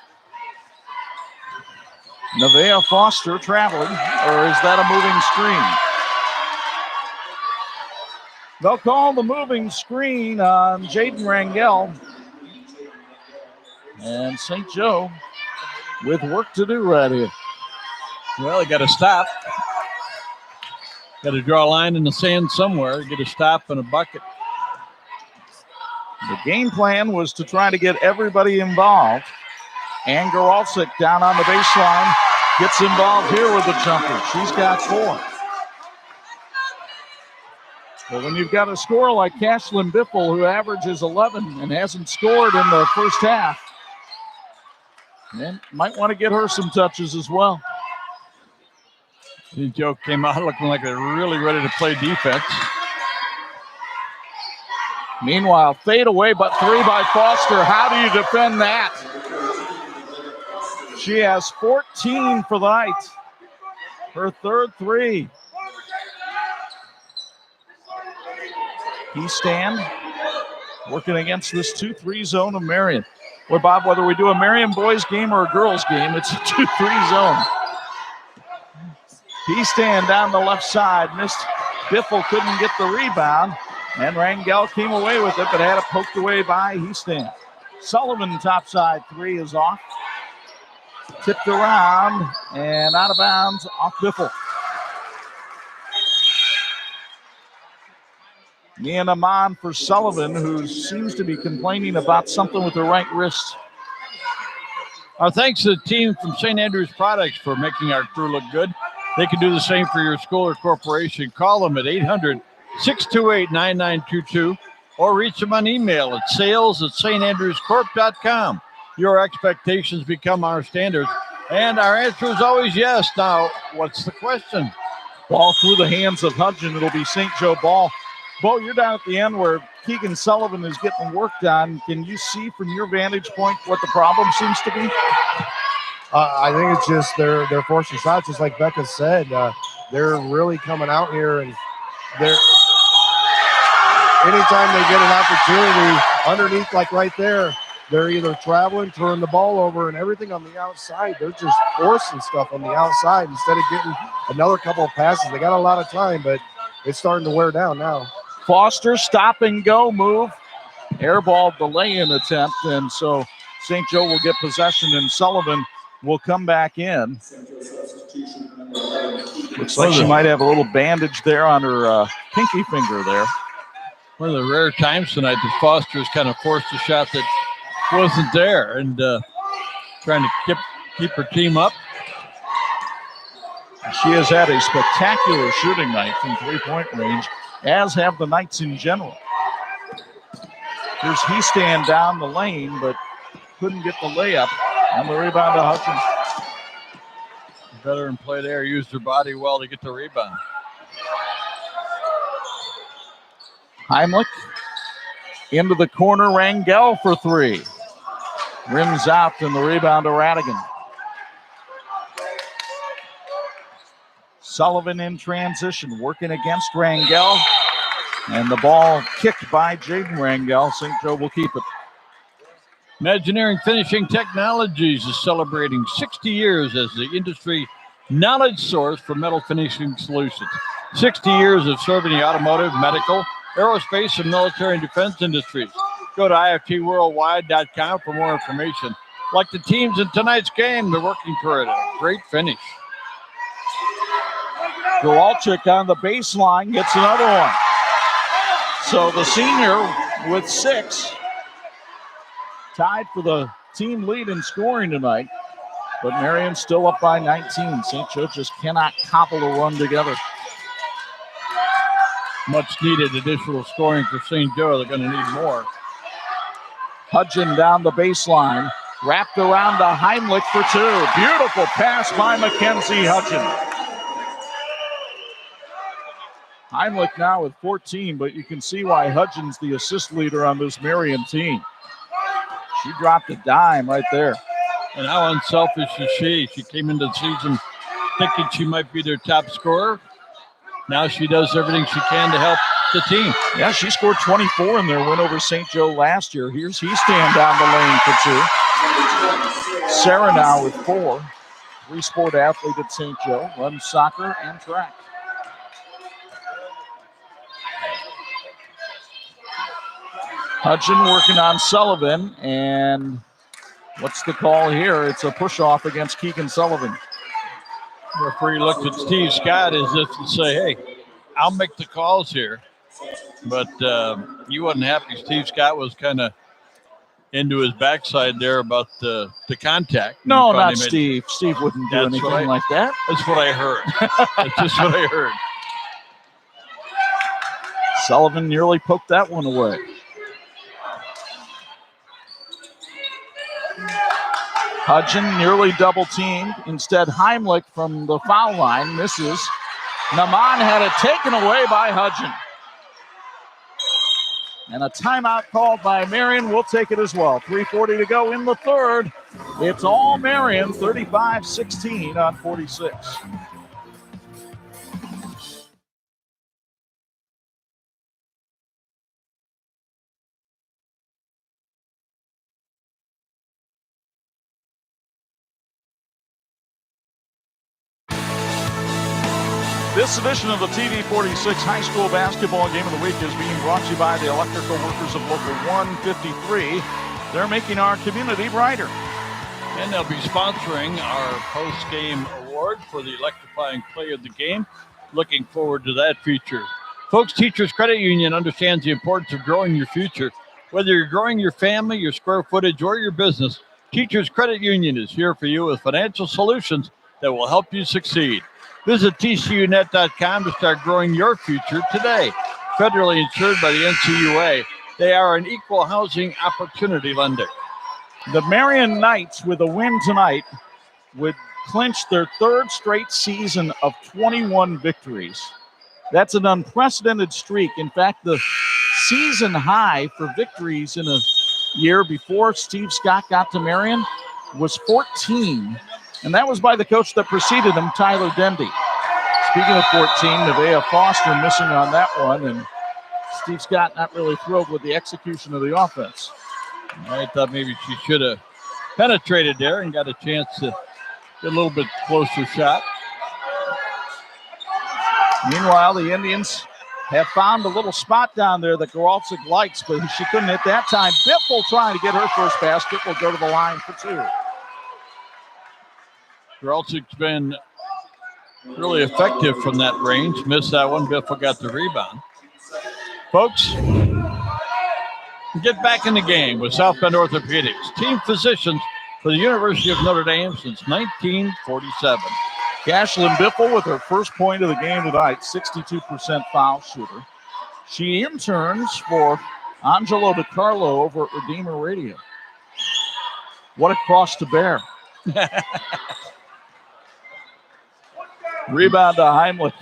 Nevaeh Foster traveling, or is that a moving screen? They'll call the moving screen on Jaden Rangel. And St. Joe with work to do right here. Well, they got to stop. Got to draw a line in the sand somewhere, get a stop and a bucket. The game plan was to try to get everybody involved. And Goralczyk down on the baseline gets involved here with the jumper. She's got 4. Well, when you've got a scorer like Cashlyn Biffle, who averages 11 and hasn't scored in the first half, then might want to get her some touches as well. Joe came out looking like they're really ready to play defense. Meanwhile, fade away, but 3 by Foster. How do you defend that? She has 14 for the night. Her third 3. Easthand working against this 2-3 zone of Marian. Well, Bob, whether we do a Marian boys game or a girls game, it's a 2-3 zone. Easthand down the left side. Missed. Biffle couldn't get the rebound. And Rangel came away with it, but had it poked away by Easthand. Sullivan topside 3 is off. Tipped around and out of bounds off Biffle. Nia Naman for Sullivan, who seems to be complaining about something with her right wrist. Our thanks to the team from St. Andrews Products for making our crew look good. They can do the same for your school or corporation. Call them at 800-628-9922 or reach them on email at sales@standrewscorp.com. Your expectations become our standards, and our answer is always yes. Now, what's the question? Ball through the hands of Hudson. It'll be St. Joe ball. Bo, you're down at the end where Keegan Sullivan is getting worked on. Can you see from your vantage point what the problem seems to be? I think it's just they're forcing shots, just like Becca said. They're really coming out here, and they're anytime they get an opportunity underneath, like right there, they're either traveling, throwing the ball over, and everything on the outside. They're just forcing stuff on the outside instead of getting another couple of passes. They got a lot of time, but it's starting to wear down now. Foster stop and go move. Airball delay-in attempt, and so St. Joe will get possession, and Sullivan will come back in. Looks like she might have a little bandage there on her pinky finger there. One of the rare times tonight that Foster's kind of forced a shot that wasn't there, and trying to keep her team up. She has had a spectacular shooting night from three-point range, as have the Knights in general. Here's Easthand down the lane, but couldn't get the layup. On the rebound to Hutchins. Veteran play there, used her body well to get the rebound. Heimlich into the corner, Rangel for 3. Rims out, and the rebound to Radigan. Sullivan in transition, working against Rangel. And the ball kicked by Jaden Rangel. St. Joe will keep it. Imagineering Finishing Technologies is celebrating 60 years as the industry knowledge source for metal finishing solutions. 60 years of serving the automotive, medical, aerospace, and military and defense industries. Go to iftworldwide.com for more information. Like the teams in tonight's game, they're working for a great finish. Goralczyk on the baseline gets another one. So the senior with 6. Tied for the team lead in scoring tonight. But Marian's still up by 19. St. Joe just cannot cobble a run together. Much needed additional scoring for St. Joe. They're going to need more. Hudson down the baseline. Wrapped around to Heimlich for 2. Beautiful pass by Mackenzie Hudson. Heimlich now with 14, but you can see why Hudson's the assist leader on this Marian team. She dropped a dime right there. And how unselfish is she? She came into the season thinking she might be their top scorer. Now she does everything she can to help the team. Yeah, she scored 24 in their win over St. Joe last year. Here's Easthand down the lane for 2. Sarah now with 4. 3-sport athlete at St. Joe. Runs soccer and track. Hudson working on Sullivan, and what's the call here? It's a push-off against Keegan Sullivan. The referee looked at Steve Scott as if to say, hey, I'll make the calls here. But he wasn't happy. Steve Scott was kind of into his backside there about the contact. No, He not finally made- Steve. Steve wouldn't do That's anything what I- like that. That's what I heard. That's just what I heard. Sullivan nearly poked that one away. Hudgen nearly double teamed. Instead, Heimlich from the foul line misses. Naman had it taken away by Hudgen. And a timeout called by Marian. We'll take it as well. 3:40 to go in the third. It's all Marian, 35-16 on 46. This edition of the TV46 High School Basketball Game of the Week is being brought to you by the Electrical Workers of Local 153. They're making our community brighter. And they'll be sponsoring our post-game award for the electrifying play of the game. Looking forward to that feature. Folks, Teachers Credit Union understands the importance of growing your future. Whether you're growing your family, your square footage, or your business, Teachers Credit Union is here for you with financial solutions that will help you succeed. Visit tcunet.com to start growing your future today. Federally insured by the NCUA, they are an equal housing opportunity lender. The Marian Knights, with a win tonight, would clinch their third straight season of 21 victories. That's an unprecedented streak. In fact, the season high for victories in a year before Steve Scott got to Marian was 14. And that was by the coach that preceded him, Tyler Dendy. Speaking of 14, Nevaeh Foster missing on that one, and Steve Scott not really thrilled with the execution of the offense. I thought maybe she should have penetrated there and got a chance to get a little bit closer shot. Meanwhile, the Indians have found a little spot down there that Goralczyk likes, but she couldn't hit that time. Biffle trying to get her first basket will go to the line for two. Goralczyk's been really effective from that range. Missed that one. Biffle got the rebound. Folks, get back in the game with South Bend Orthopedics, team physicians for the University of Notre Dame since 1947. Cashlyn Biffle with her first point of the game tonight, 62% foul shooter. She interns for Angelo DiCarlo over at Redeemer Radio. What a cross to bear. Rebound to Heimlich.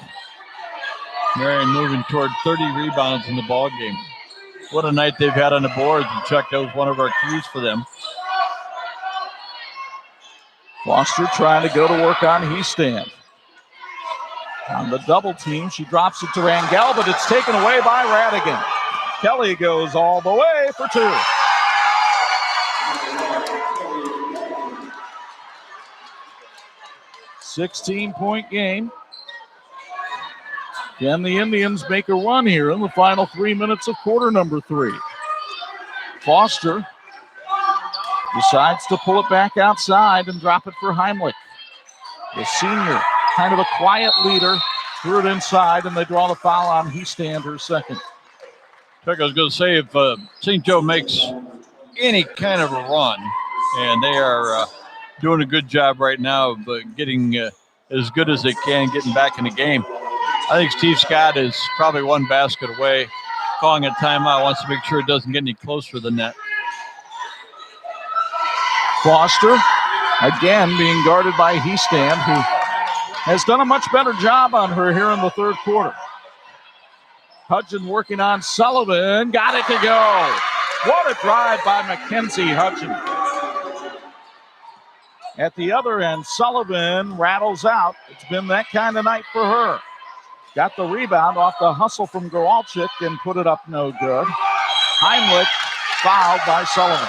Marian moving toward 30 rebounds in the ball game. What a night they've had on the boards, and Chuck, that was one of our keys for them. Foster trying to go to work on Heastand. On the double team, she drops it to Rangel, but it's taken away by Radigan. Kelly goes all the way for two. $16-point game. Can the Indians make a run here in the final 3 minutes of quarter number 3? Foster decides to pull it back outside and drop it for Heimlich. The senior, kind of a quiet leader, threw it inside, and they draw the foul on Heastand, her second. Chuck, I was going to say, if St. Joe makes any kind of a run, and they are doing a good job right now of getting as good as they can, getting back in the game. I think Steve Scott is probably one basket away, calling a timeout, wants to make sure it doesn't get any closer than that. Foster, again, being guarded by Heastand, who has done a much better job on her here in the third quarter. Hudgen working on Sullivan, got it to go. What a drive by Mackenzie Hudgen. At the other end, Sullivan rattles out. It's been that kind of night for her. Got the rebound off the hustle from Goralczyk and put it up no good. Heimlich fouled by Sullivan.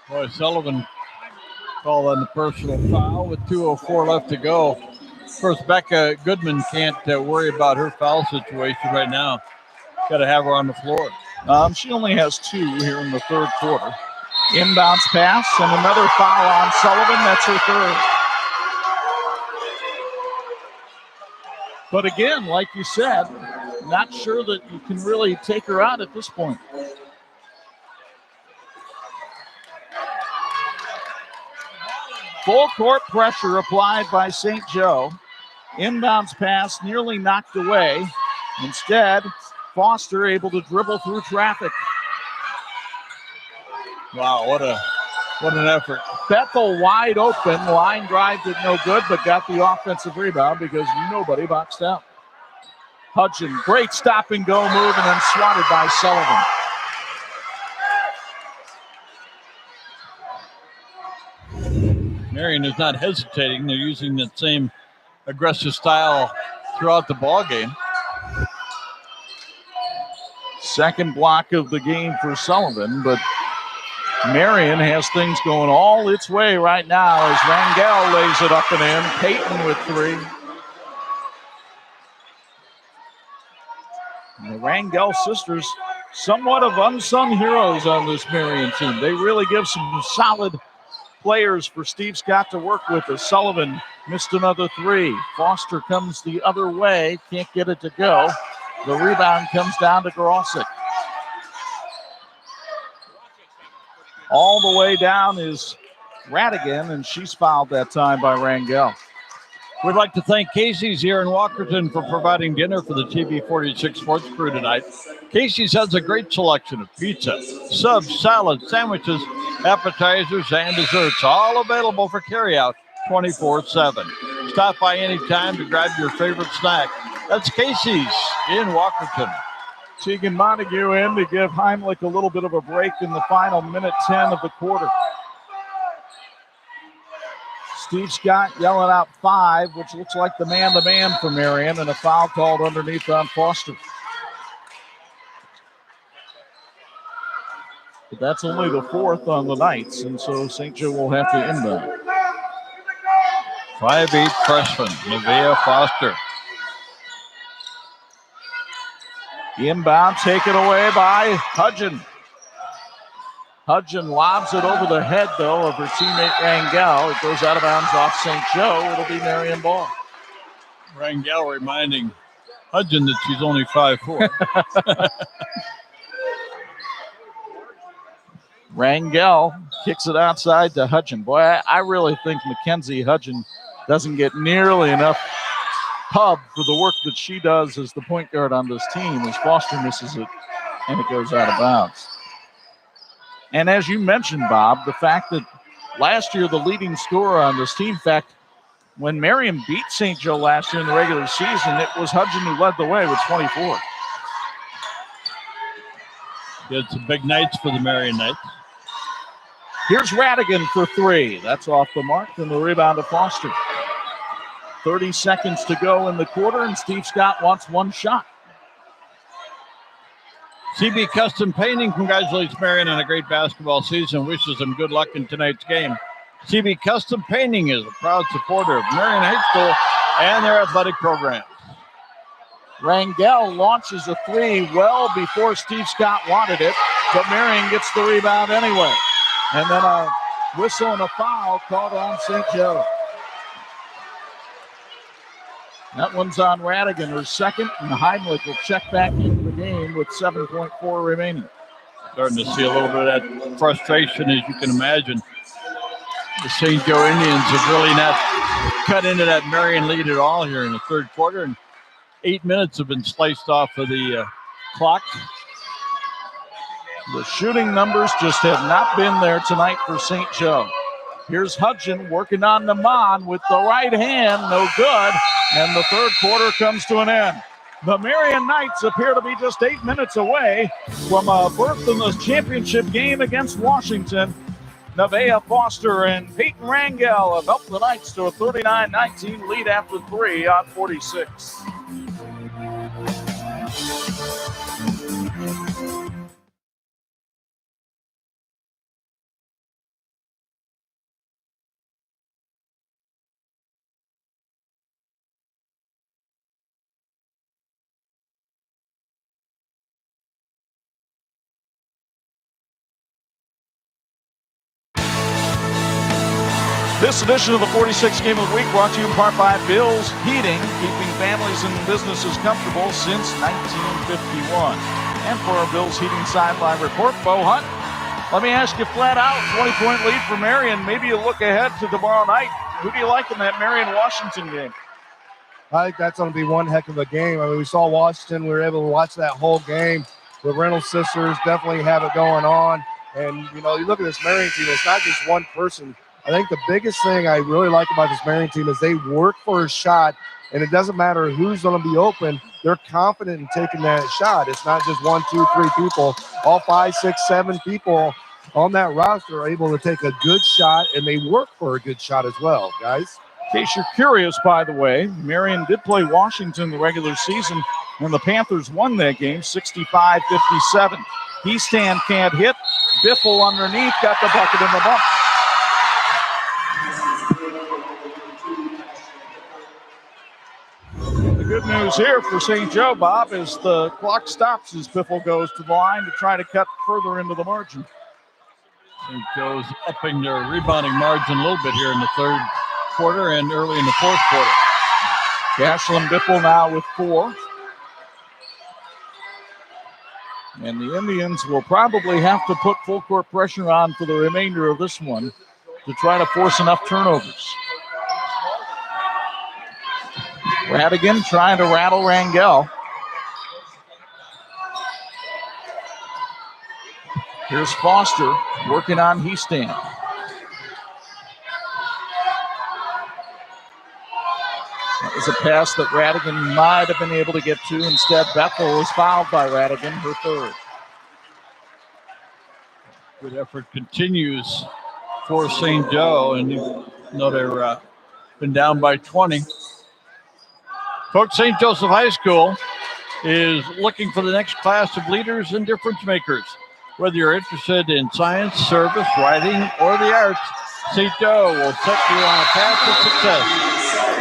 Boy, Sullivan called on the personal foul with 2:04 left to go. Of course, Becca Goodman can't worry about her foul situation right now. Got to have her on the floor. She only has 2 here in the third quarter. Inbounds pass and another foul on Sullivan. That's her third. But again, like you said, not sure that you can really take her out at this point. Full court pressure applied by St. Joe. Inbounds pass nearly knocked away. Instead, Foster able to dribble through traffic. Wow, what an effort. Bethel wide open. Line drive did no good, but got the offensive rebound because nobody boxed out. Hudson, great stop and go move, and then swatted by Sullivan. Marian is not hesitating. They're using that same aggressive style throughout the ball game. Second block of the game for Sullivan, but Marian has things going all its way right now as Rangel lays it up and in. Peyton with three. And the Rangel sisters, somewhat of unsung heroes on this Marian team. They really give some solid players for Steve Scott to work with as Sullivan missed another three. Foster comes the other way, can't get it to go. The rebound comes down to Grosick. All the way down is Radigan, and she's fouled that time by Rangel. We'd like to thank Casey's here in Walkerton for providing dinner for the TV46 Sports Crew tonight. Casey's has a great selection of pizza, subs, salads, sandwiches, appetizers, and desserts, all available for carryout 24/7. Stop by anytime to grab your favorite snack. That's Casey's in Walkerton. Tegan Montague in to give Heimlich a little bit of a break in the final minute 10 of the quarter. Steve Scott yelling out 5, which looks like the man-to-man for Marian, and a foul called underneath on Foster. But that's only the 4th on the Knights, and so St. Joe will have to inbound. 5'8" freshman, Nevaeh Foster. Inbound taken away by Hudson. Hudson lobs it over the head, though, of her teammate Rangel. It goes out of bounds off St. Joe. It'll be Marian ball. Rangel reminding Hudson that she's only 5'4". Rangel kicks it outside to Hudson. Boy, I really think Mackenzie Hudson doesn't get nearly enough pub for the work that she does as the point guard on this team, as Foster misses it and it goes out of bounds. And as you mentioned, Bob, the fact that last year the leading scorer on this team, in fact, when Marian beat St. Joe last year in the regular season, it was Hudson who led the way with 24. It's a big nights for the Marian Knights. Here's Radigan for 3. That's off the mark, and the rebound to Foster. 30 seconds to go in the quarter, and Steve Scott wants one shot. CB Custom Painting congratulates Marian on a great basketball season. Wishes them good luck in tonight's game. CB Custom Painting is a proud supporter of Marian High School and their athletic program. Rangel launches a 3 well before Steve Scott wanted it, but Marian gets the rebound anyway. And then a whistle and a foul called on St. Joe. That one's on Radigan, her second, and Heimlich will check back into the game with 7.4 remaining. Starting to see a little bit of that frustration, as you can imagine. The St. Joe Indians have really not cut into that Marian lead at all here in the third quarter, and 8 minutes have been sliced off of the clock. The shooting numbers just have not been there tonight for St. Joe. Here's Hudson working on Naman with the right hand, no good, and the third quarter comes to an end. The Marian Knights appear to be just 8 minutes away from a berth in the championship game against Washington. Nevaeh Foster and Peyton Rangel have helped the Knights to a 39-19 lead after 3 on 46. This edition of the 46th Game of the Week brought to you in part by Bill's Heating, keeping families and businesses comfortable since 1951. And for our Bill's Heating sideline report, Bo Hunt, let me ask you flat out, 20-point lead for Marian. Maybe you look ahead to tomorrow night. Who do you like in that Marian-Washington game? I think that's going to be one heck of a game. I mean, we saw Washington. We were able to watch that whole game. The Reynolds sisters definitely have it going on. And, you know, you look at this Marian team, it's not just one person. I think the biggest thing I really like about this Marian team is they work for a shot, and it doesn't matter who's going to be open. They're confident in taking that shot. It's not just 1, 2, 3 people. All 5, 6, 7 people on that roster are able to take a good shot, and they work for a good shot as well, guys. In case you're curious, by the way, Marian did play Washington in the regular season when the Panthers won that game, 65-57. Heastan can't hit. Biffle underneath, got the bucket in the bump. The good news here for St. Joe, Bob, is the clock stops as Biffle goes to the line to try to cut further into the margin. St. Joe's upping their rebounding margin a little bit here in the third quarter and early in the fourth quarter. Cashlin Biffle now with 4. And the Indians will probably have to put full court pressure on for the remainder of this one to try to force enough turnovers. Radigan trying to rattle Rangel. Here's Foster working on Heastan. That was a pass that Radigan might have been able to get to. Instead, Bethel was fouled by Radigan, her third. Good effort continues for St. Joe, and you know they're been down by 20. Coach, St. Joseph High School is looking for the next class of leaders and difference makers. Whether you're interested in science, service, writing, or the arts, St. Joe will set you on a path to success.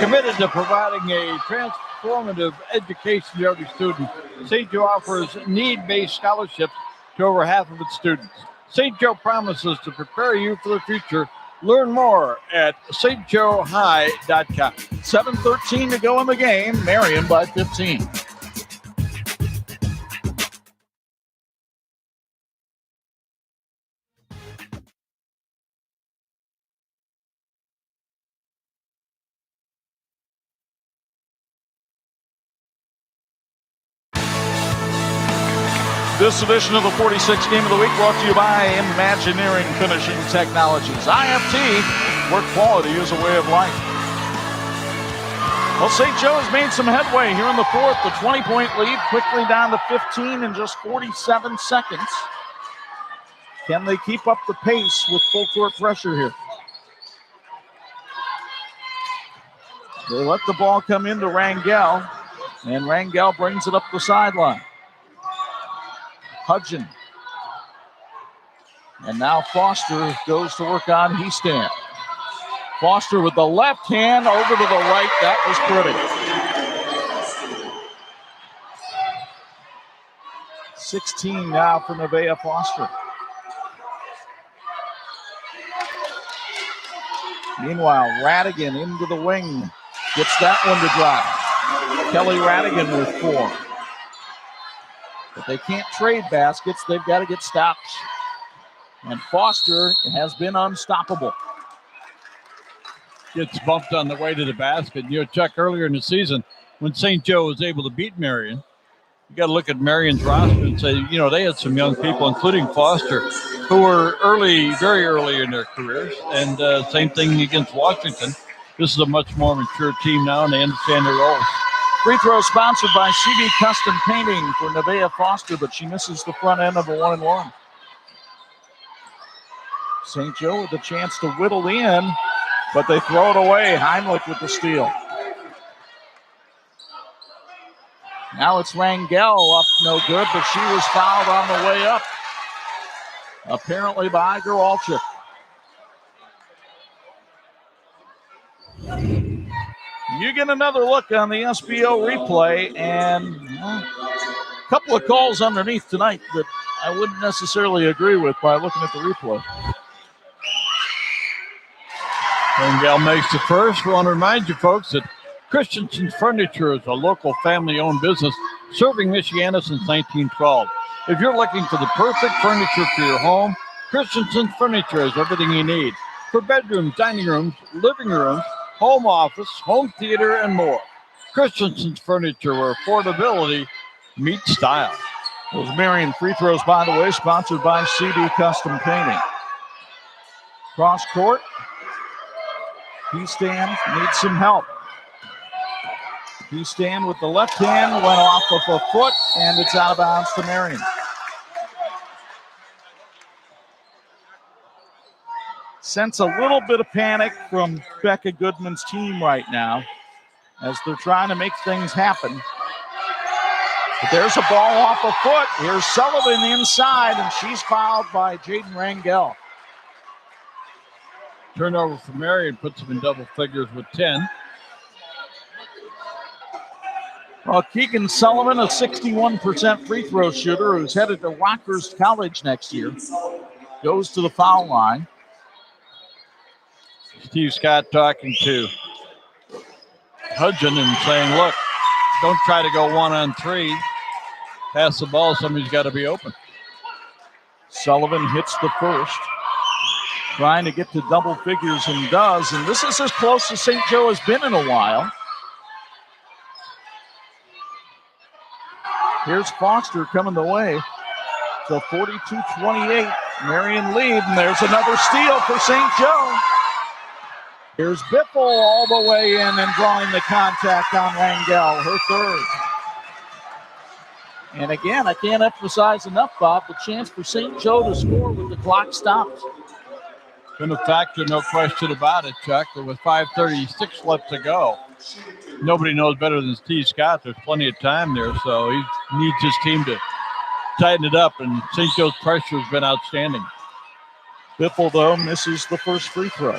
Committed to providing a transformative education to every student, St. Joe offers need-based scholarships to over half of its students. St. Joe promises to prepare you for the future. Learn more at stjoehigh.com. 7:13 to go in the game. Marian by 15. This edition of the 46th Game of the Week brought to you by Imagineering Finishing Technologies. IFT, where quality is a way of life. Well, St. Joe has made some headway here in the fourth. The 20-point lead quickly down to 15 in just 47 seconds. Can they keep up the pace with full court pressure here? They let the ball come into Rangel, and Rangel brings it up the sideline. Hudgen. And now Foster goes to work on Heastan. Foster with the left hand over to the right. That was pretty. 16 now for Nevaeh Foster. Meanwhile, Radigan into the wing. Gets that one to drop. Kelly Radigan with 4. But they can't trade baskets. They've got to get stops. And Foster has been unstoppable. Gets bumped on the way to the basket. You know, Chuck, earlier in the season, when St. Joe was able to beat Marian, you got to look at Marian's roster and say, you know, they had some young people, including Foster, who were early, very early in their careers. And same thing against Washington. This is a much more mature team now, and they understand their roles. Free throw sponsored by CB Custom Painting for Nevaeh Foster, but she misses the front end of a 1-and-1. St. Joe with a chance to whittle in, but they throw it away. Heimlich with the steal. Now it's Rangel up, no good, but she was fouled on the way up. Apparently by Geralchuk. You get another look on the SBO replay, and a couple of calls underneath tonight that I wouldn't necessarily agree with by looking at the replay. Rangel makes the first. We want to remind you folks that Christensen's Furniture is a local family-owned business serving Michiana since 1912. If you're looking for the perfect furniture for your home, Christensen's Furniture has everything you need for bedrooms, dining rooms, living rooms, home office, home theater, and more. Christensen's Furniture, where affordability meets style. Those Marian free throws, by the way, sponsored by CB Custom Painting. Cross court. Keystan needs some help. Keystan with the left hand went off of a foot, and it's out of bounds to Marian. Sense a little bit of panic from Becca Goodman's team right now as they're trying to make things happen. But there's a ball off a foot. Here's Sullivan inside, and she's fouled by Jaden Rangel. Turnover for Marian puts them in double figures with 10. Well, Keegan Sullivan, a 61% free throw shooter who's headed to Rockhurst College next year, goes to the foul line. Steve Scott talking to Hudgen and saying, look, don't try to go 1-on-3. Pass the ball, somebody's got to be open. Sullivan hits the first, trying to get to double figures and does, and this is as close as St. Joe has been in a while. Here's Foster coming the way. So 42-28, Marian lead, and there's another steal for St. Joe. Here's Biffle all the way in and drawing the contact on Rangel, her third. And again, I can't emphasize enough, Bob, the chance for St. Joe to score with the clock stopped. Been a factor, no question about it, Chuck. But with 5:36 left to go, nobody knows better than Steve Scott. There's plenty of time there, so he needs his team to tighten it up, and St. Joe's pressure has been outstanding. Biffle, though, misses the first free throw.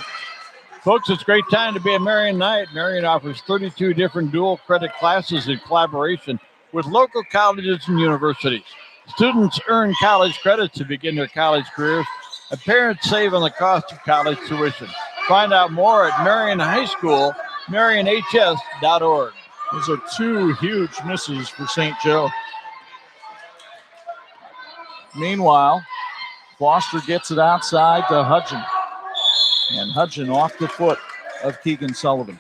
Folks, it's a great time to be at Marian Night. Marian offers 32 different dual credit classes in collaboration with local colleges and universities. Students earn college credits to begin their college careers, and parents save on the cost of college tuition. Find out more at Marian High School, marianhs.org. Those are two huge misses for St. Joe. Meanwhile, Foster gets it outside to Hudgen. And Hudgen off the foot of Keegan Sullivan.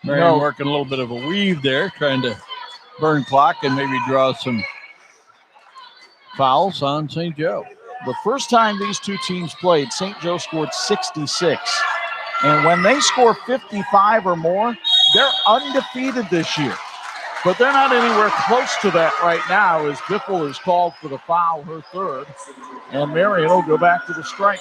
Marian working a little bit of a weave there, trying to burn clock and maybe draw some fouls on St. Joe. The first time these two teams played, St. Joe scored 66. And when they score 55 or more, they're undefeated this year. But they're not anywhere close to that right now as Biffle is called for the foul, her third. And Marian will go back to the strike.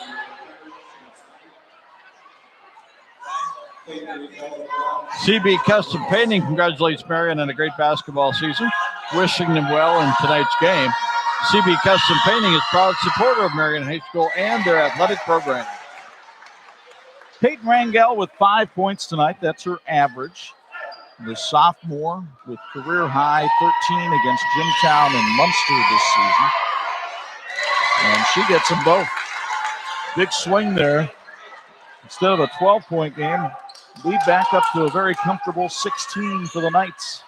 CB Custom Painting congratulates Marian on a great basketball season, wishing them well in tonight's game. CB Custom Painting is proud supporter of Marian High School and their athletic program. Peyton Rangel with 5 points tonight. That's her average. The sophomore with career high 13 against Jimtown and Munster this season. And she gets them both. Big swing there. Instead of a 12-point game, lead back up to a very comfortable 16 for the Knights.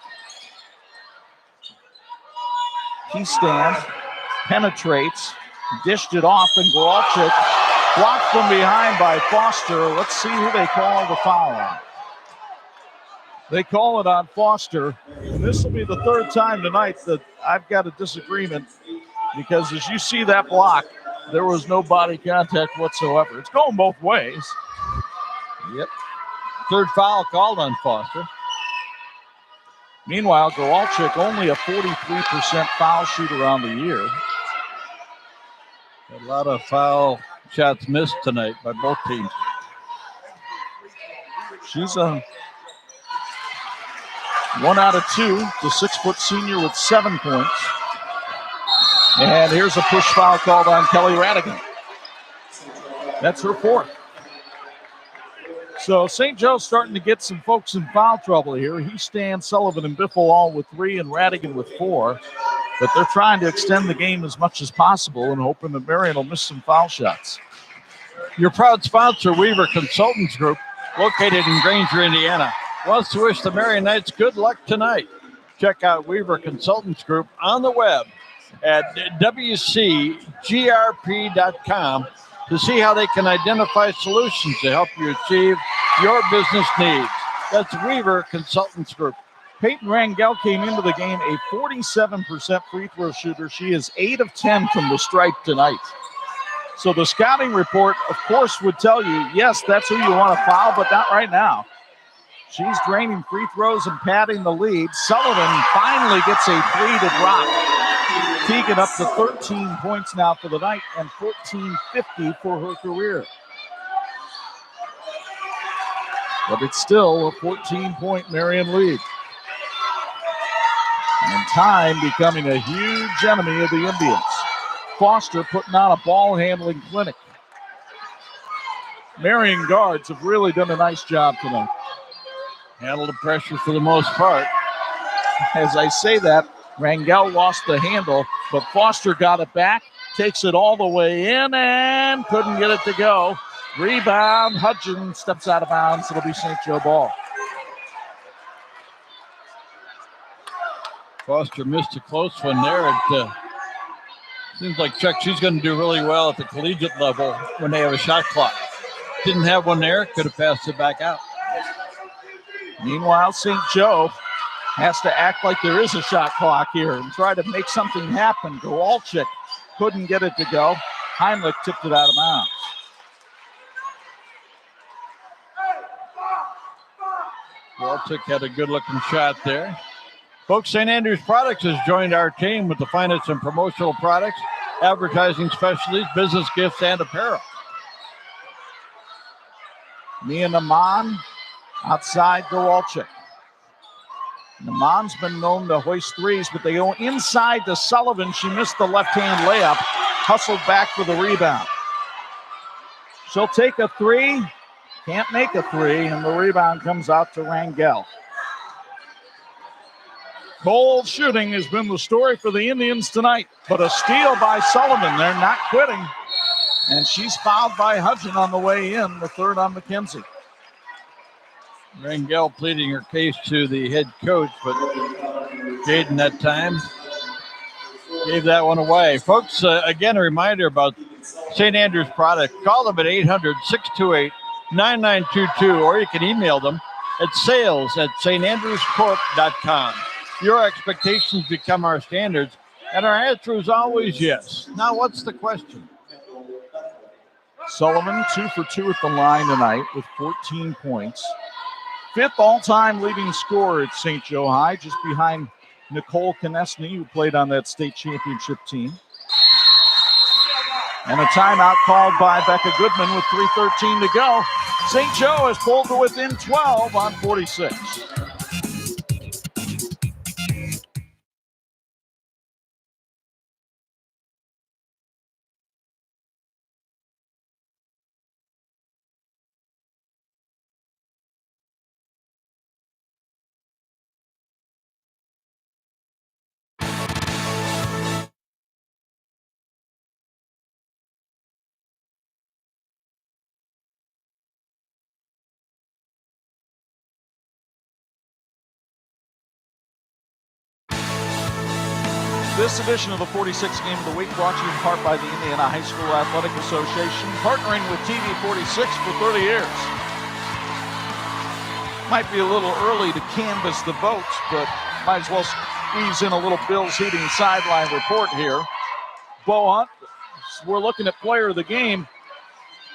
Keystan penetrates, dished it off, and Goralchik blocked from behind by Foster. Let's see who they call the foul on. They call it on Foster, and this will be the third time tonight that I've got a disagreement because as you see that block, there was no body contact whatsoever. It's going both ways. Yep. Third foul called on Foster. Meanwhile, Goralchik only a 43% foul shooter on the year. A lot of foul shots missed tonight by both teams. She's a 1 out of 2, the 6-foot senior with 7 points. And here's a push foul called on Kelly Radigan. That's her fourth. So St. Joe's starting to get some folks in foul trouble here. He stands Sullivan and Biffle all with 3 and Radigan with 4. But they're trying to extend the game as much as possible and hoping that Marian will miss some foul shots. Your proud sponsor, Weaver Consultants Group, located in Granger, Indiana, wants to wish the Marian Knights good luck tonight. Check out Weaver Consultants Group on the web at wcgrp.com to see how they can identify solutions to help you achieve your business needs. That's Weaver Consultants Group. Peyton Rangel came into the game a 47% free throw shooter. She is 8 of 10 from the stripe tonight. So the scouting report, of course, would tell you, yes, that's who you want to foul, but not right now. She's draining free throws and padding the lead. Sullivan finally gets a three to drop. Teagan up to 13 points now for the night and 14.50 for her career. But it's still a 14-point Marian lead. And time becoming a huge enemy of the Indians. Foster putting on a ball handling clinic. Marian guards have really done a nice job tonight. Handle the pressure for the most part. As I say that, Rangel lost the handle, but Foster got it back, takes it all the way in, and couldn't get it to go. Rebound, Hudgens steps out of bounds. It'll be St. Joe ball. Foster missed a close one there. It seems like Chuck, she's going to do really well at the collegiate level when they have a shot clock. Didn't have one there, could have passed it back out. Meanwhile, St. Joe has to act like there is a shot clock here and try to make something happen. Kowalczyk couldn't get it to go. Heimlich tipped it out of bounds. Kowalczyk had a good-looking shot there. Folks, St. Andrews Products has joined our team with the finest in promotional products, advertising specialties, business gifts, and apparel. Mia Naman outside Kowalczyk. Naman's been known to hoist threes, but they go inside to Sullivan. She missed the left-hand layup, hustled back for the rebound. She'll take a three, can't make a three, and the rebound comes out to Rangel. Cold shooting has been the story for the Indians tonight, but a steal by Sullivan. They're not quitting, and she's fouled by Hudson on the way in, the third on McKenzie. Rangel pleading her case to the head coach, but Jaden that time gave that one away. Folks, again, a reminder about St. Andrews product. Call them at 800-628-9922, or you can email them at sales@standrewscorp.com. Your expectations become our standards, and our answer is always yes. Now, what's the question? Sullivan 2 for 2 at the line tonight with 14 points. Fifth all-time leading scorer at St. Joe High, just behind Nicole Konechny, who played on that state championship team. And a timeout called by Becca Goodman with 3:13 to go. St. Joe has pulled to within 12 on 46. This edition of the 46th Game of the Week brought to you in part by the Indiana High School Athletic Association, partnering with TV 46 for 30 years. Might be a little early to canvass the votes, but might as well squeeze in a little Bills Heating sideline report here. Bo Hunt, we're looking at player of the game.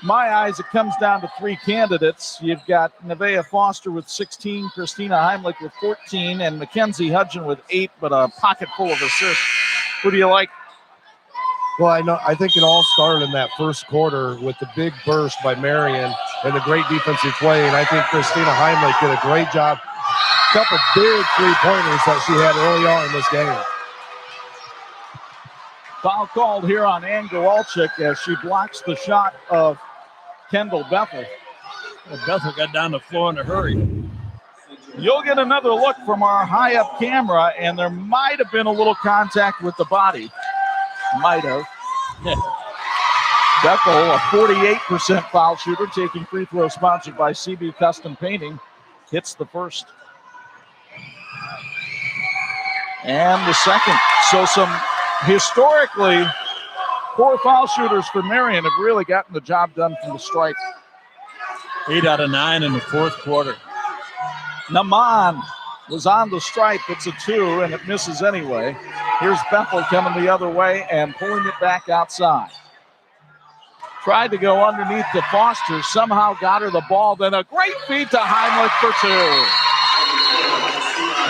My eyes, it comes down to three candidates. You've got Nevaeh Foster with 16, Christina Heimlich with 14, and Mackenzie Hudgen with 8, but a pocket full of assists. Who do you like? Well, I think it all started in that first quarter with the big burst by Marian and the great defensive play, and I think Christina Heimlich did a great job. A couple big three-pointers that she had early on in this game. Foul called here on Ann Kowalczyk as she blocks the shot of Kendall Bethel. Well, Bethel got down the floor in a hurry. You'll get another look from our high-up camera, and there might have been a little contact with the body. Might have. Bethel, a 48% foul shooter, taking free throw sponsored by CB Custom Painting, hits the first. And the second. So some historically poor foul shooters for Marian have really gotten the job done from the stripe. 8 out of 9 in the fourth quarter. Naman was on the stripe. It's a 2, and it misses anyway. Here's Bethel coming the other way and pulling it back outside. Tried to go underneath to Foster. Somehow got her the ball. Then a great feed to Heimlich for 2.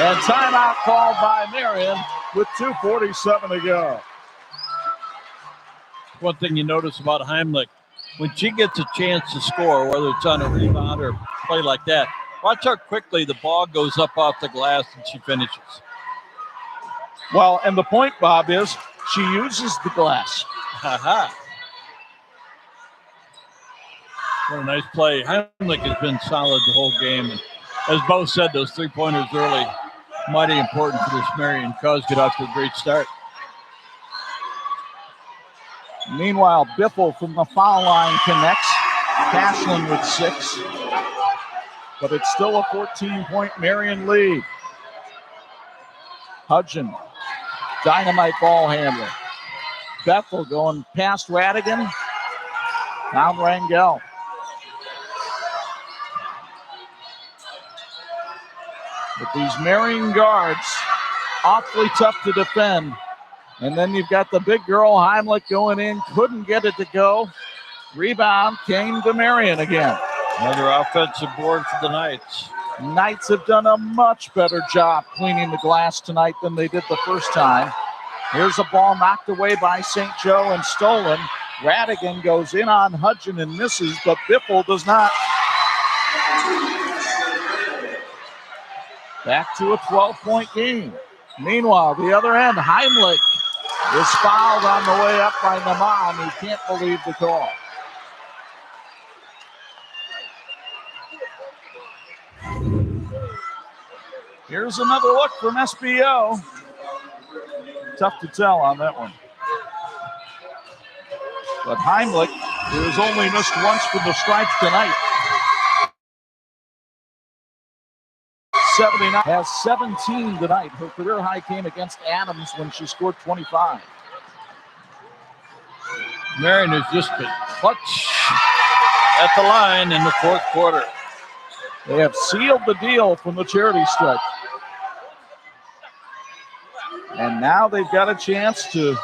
And timeout called by Marian with 2:47 to go. One thing you notice about Heimlich, when she gets a chance to score, whether it's on a rebound or play like that, watch how quickly the ball goes up off the glass and she finishes. Well, and the point, Bob, is she uses the glass. Ha-ha. What a nice play. Heimlich has been solid the whole game. And as Bo said, those three-pointers early, mighty important for this Marian cause. Get off to a great start. Meanwhile, Biffle from the foul line connects. Cashlin with 6. But it's still a 14-point Marian lead. Hudson, dynamite ball handler. Bethel going past Radigan. Down Rangel. But these Marian guards, awfully tough to defend. And then you've got the big girl, Heimlich, going in. Couldn't get it to go. Rebound came to Marian again. Another offensive board for the Knights. Knights have done a much better job cleaning the glass tonight than they did the first time. Here's a ball knocked away by St. Joe and stolen. Radigan goes in on Hudson and misses, but Biffle does not. Back to a 12-point game. Meanwhile, the other end, Heimlich is fouled on the way up by Naman, who can't believe the call. Here's another look from SBO. Tough to tell on that one. But Heimlich, who has only missed once from the stripes tonight, 79, has 17 tonight. Her career high came against Adams when she scored 25. Marian has just been clutch at the line in the fourth quarter. They have sealed the deal from the charity stripe. And now they've got a chance to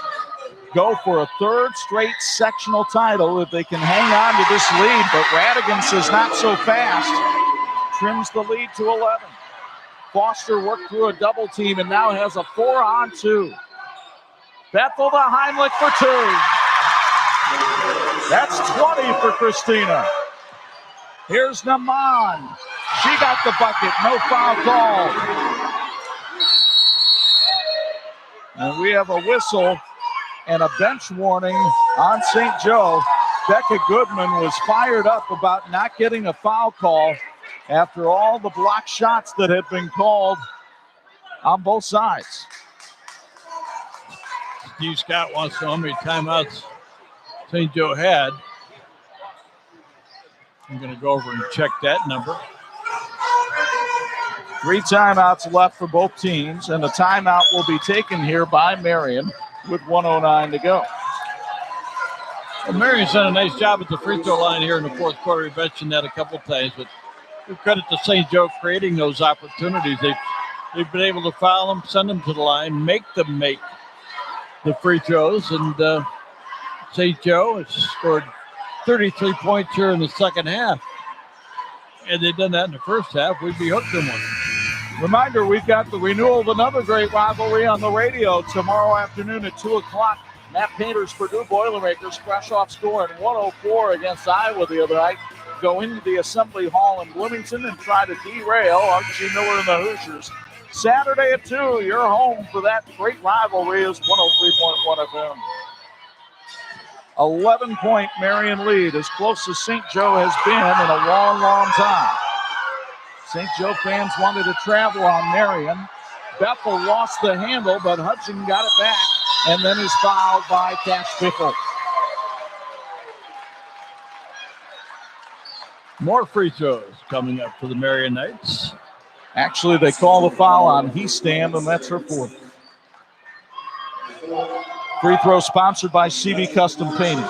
go for a third straight sectional title if they can hang on to this lead. But Radigan says not so fast. Trims the lead to 11. Foster worked through a double team and now has a 4-on-2. Bethel to Heimlich for 2. That's 20 for Christina. Here's Naman. She got the bucket. No foul call. And we have a whistle and a bench warning on St. Joe. Becca Goodman was fired up about not getting a foul call after all the block shots that had been called on both sides. Steve Scott wants to know how many timeouts St. Joe had. I'm going to go over and check that number. 3 timeouts left for both teams, and the timeout will be taken here by Marian with 1:09 to go. Well, Marian's done a nice job at the free throw line here in the fourth quarter. We mentioned that a couple of times, but give credit to St. Joe creating those opportunities. They've been able to foul them, send them to the line, make them make the free throws, and St. Joe has scored 33 points here in the second half. Had they done that in the first half, we'd be hooked in one. Reminder, we've got the renewal of another great rivalry on the radio tomorrow afternoon at 2 o'clock. Matt Painter's Purdue Boilermakers, fresh off scoring 104 against Iowa the other night, go into the Assembly Hall in Bloomington and try to derail Archie Miller and the Hoosiers. Saturday at 2, your home for that great rivalry is 103.1 FM. 11-point Marian lead, as close as St. Joe has been in a long, long time. St. Joe fans wanted to travel on Marian. Bethel lost the handle, but Hudson got it back and then is fouled by Cash Bickle. More free throws coming up for the Marian Knights. Actually, they call the foul on Heastam, and that's her fourth. Free throw sponsored by CB Custom Painting.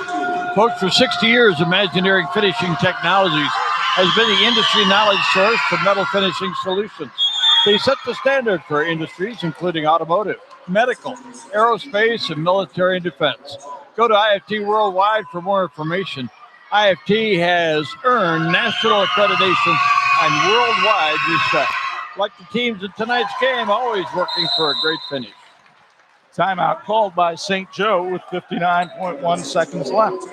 Coach for 60 years, Imagineering Finishing Technologies has been the industry knowledge source for metal finishing solutions. They set the standard for industries including automotive, medical, aerospace, and military and defense. Go to IFT Worldwide for more information. IFT has earned national accreditation and worldwide respect. Like the teams in tonight's game, always working for a great finish. Timeout called by St. Joe with 59.1 seconds left.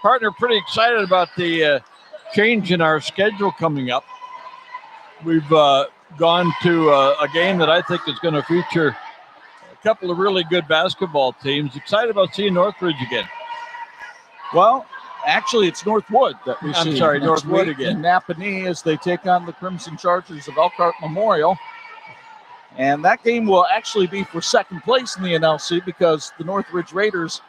Partner, pretty excited about the change in our schedule coming up. We've gone to a game that I think is going to feature a couple of really good basketball teams. Excited about seeing Northridge again. Well, actually, it's Northwood that we see. I'm sorry, next Northwood week again. in Napanee as they take on the Crimson Chargers of Elkhart Memorial. And that game will actually be for second place in the NLC because the Northridge Raiders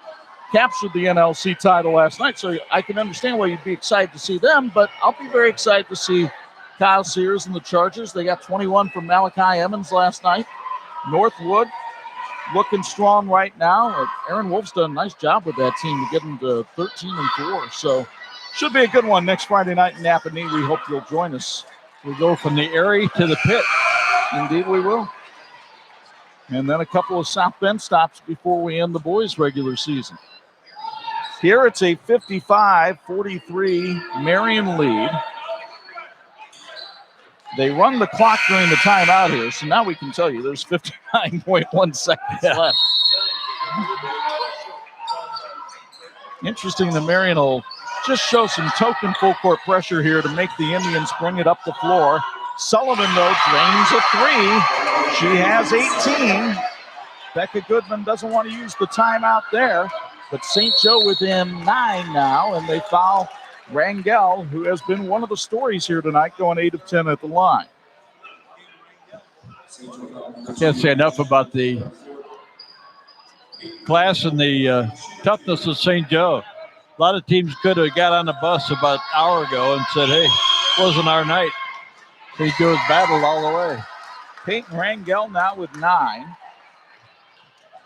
captured the NLC title last night. So I can understand why you'd be excited to see them, but I'll be very excited to see Kyle Sears and the Chargers. They got 21 from Malachi Emmons last night. Northwood looking strong right now. Aaron Wolf's done a nice job with that team to get them to 13-4. So should be a good one next Friday night in Napanee. We hope you'll join us. We go from the Erie to the pit. Indeed we will. And then a couple of South Bend stops before we end the boys' regular season. Here it's a 55-43 Marian lead. They run the clock during the timeout here, so now we can tell you there's 59.1 seconds left. Interesting, the Marian will just show some token full court pressure here to make the Indians bring it up the floor. Sullivan, though, drains a three. She has 18. Becca Goodman doesn't want to use the timeout there, but St. Joe within 9 now, and they foul Rangel, who has been one of the stories here tonight, going 8 of 10 at the line. I can't say enough about the class and the toughness of St. Joe. A lot of teams could have got on the bus about an hour ago and said, hey, it wasn't our night. St. Joe's battled all the way. Peyton Rangel now with 9.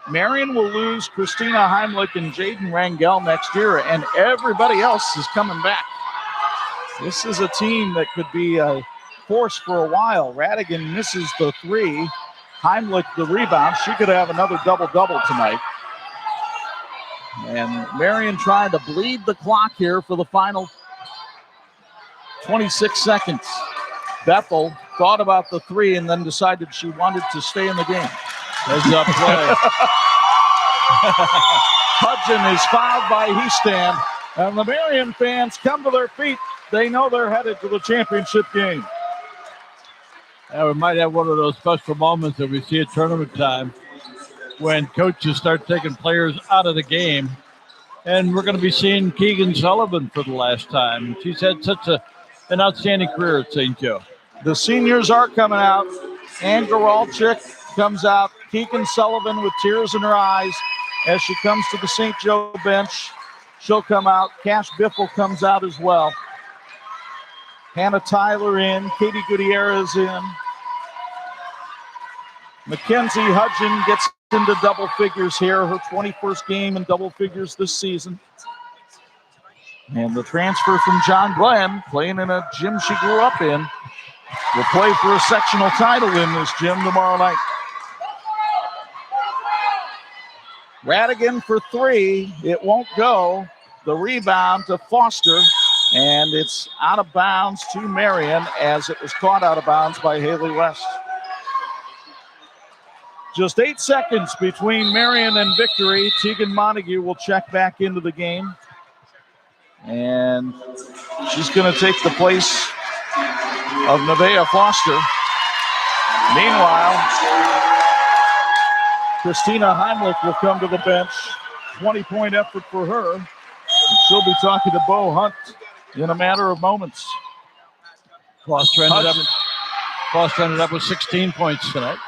Marian will lose Christina Heimlich and Jaden Rangel next year, and everybody else is coming back. This is a team that could be a force for a while. Radigan misses the 3. Heimlich the rebound. She could have another double-double tonight. And Marian trying to bleed the clock here for the final 26 seconds. Bethel thought about the 3 and then decided she wanted to stay in the game. Heads up play. Hudson is fouled by Heastam, and the Marian fans come to their feet. They know they're headed to the championship game. We might have one of those special moments that we see at tournament time when coaches start taking players out of the game. And we're going to be seeing Keegan Sullivan for the last time. She's had such an outstanding career at St. Joe. The seniors are coming out. Ann Goralczyk comes out. Keegan Sullivan with tears in her eyes as she comes to the St. Joe bench. She'll come out. Cash Biffle comes out as well. Hannah Tyler in. Katie Gutierrez in. Mackenzie Hudson gets into double figures here. Her 21st game in double figures this season. And the transfer from John Glenn, playing in a gym she grew up in, will play for a sectional title in this gym tomorrow night. Radigan for 3. It won't go. The rebound to Foster, and it's out of bounds to Marian as it was caught out of bounds by Haley West. Just 8 seconds between Marian and victory. Tegan Montague will check back into the game. And she's going to take the place of Nevaeh Foster. Meanwhile, Christina Heimlich will come to the bench. 20-point effort for her. And she'll be talking to Bo Hunt in a matter of moments. Foster ended up Foster ended up with 16 points tonight.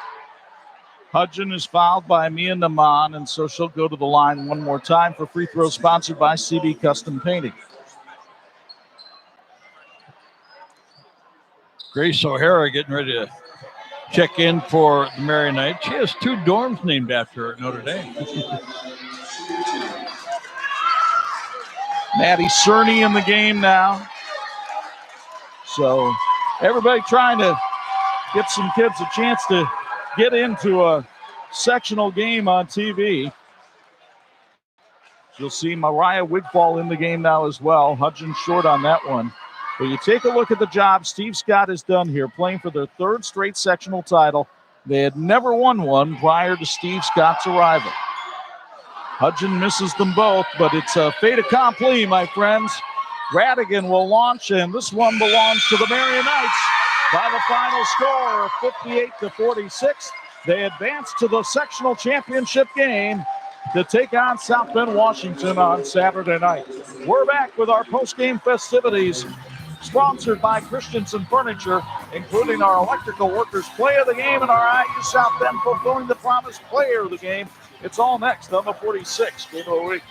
Hudgen is fouled by Mia Naman, and so she'll go to the line one more time for free throw, sponsored by CB Custom Painting. Grace O'Hara getting ready to check in for the Marian Knights. She has 2 dorms named after her at Notre Dame. Maddie Cerny in the game now. So everybody trying to get some kids a chance to get into a sectional game on TV. You'll see Mariah Wigfall in the game now as well. Hudgen short on that one. But you take a look at the job Steve Scott has done here, playing for their 3rd straight sectional title. They had never won one prior to Steve Scott's arrival. Hudgen misses them both, but it's a fait accompli, my friends. Radigan will launch, and this one belongs to the Marian Knights by the final score of 58-46. They advance to the sectional championship game to take on South Bend, Washington on Saturday night. We're back with our post-game festivities, sponsored by Christensen Furniture, including our electrical workers play of the game and our IU South Bend fulfilling the promise player of the game. It's all next on the 46 Game of the Week.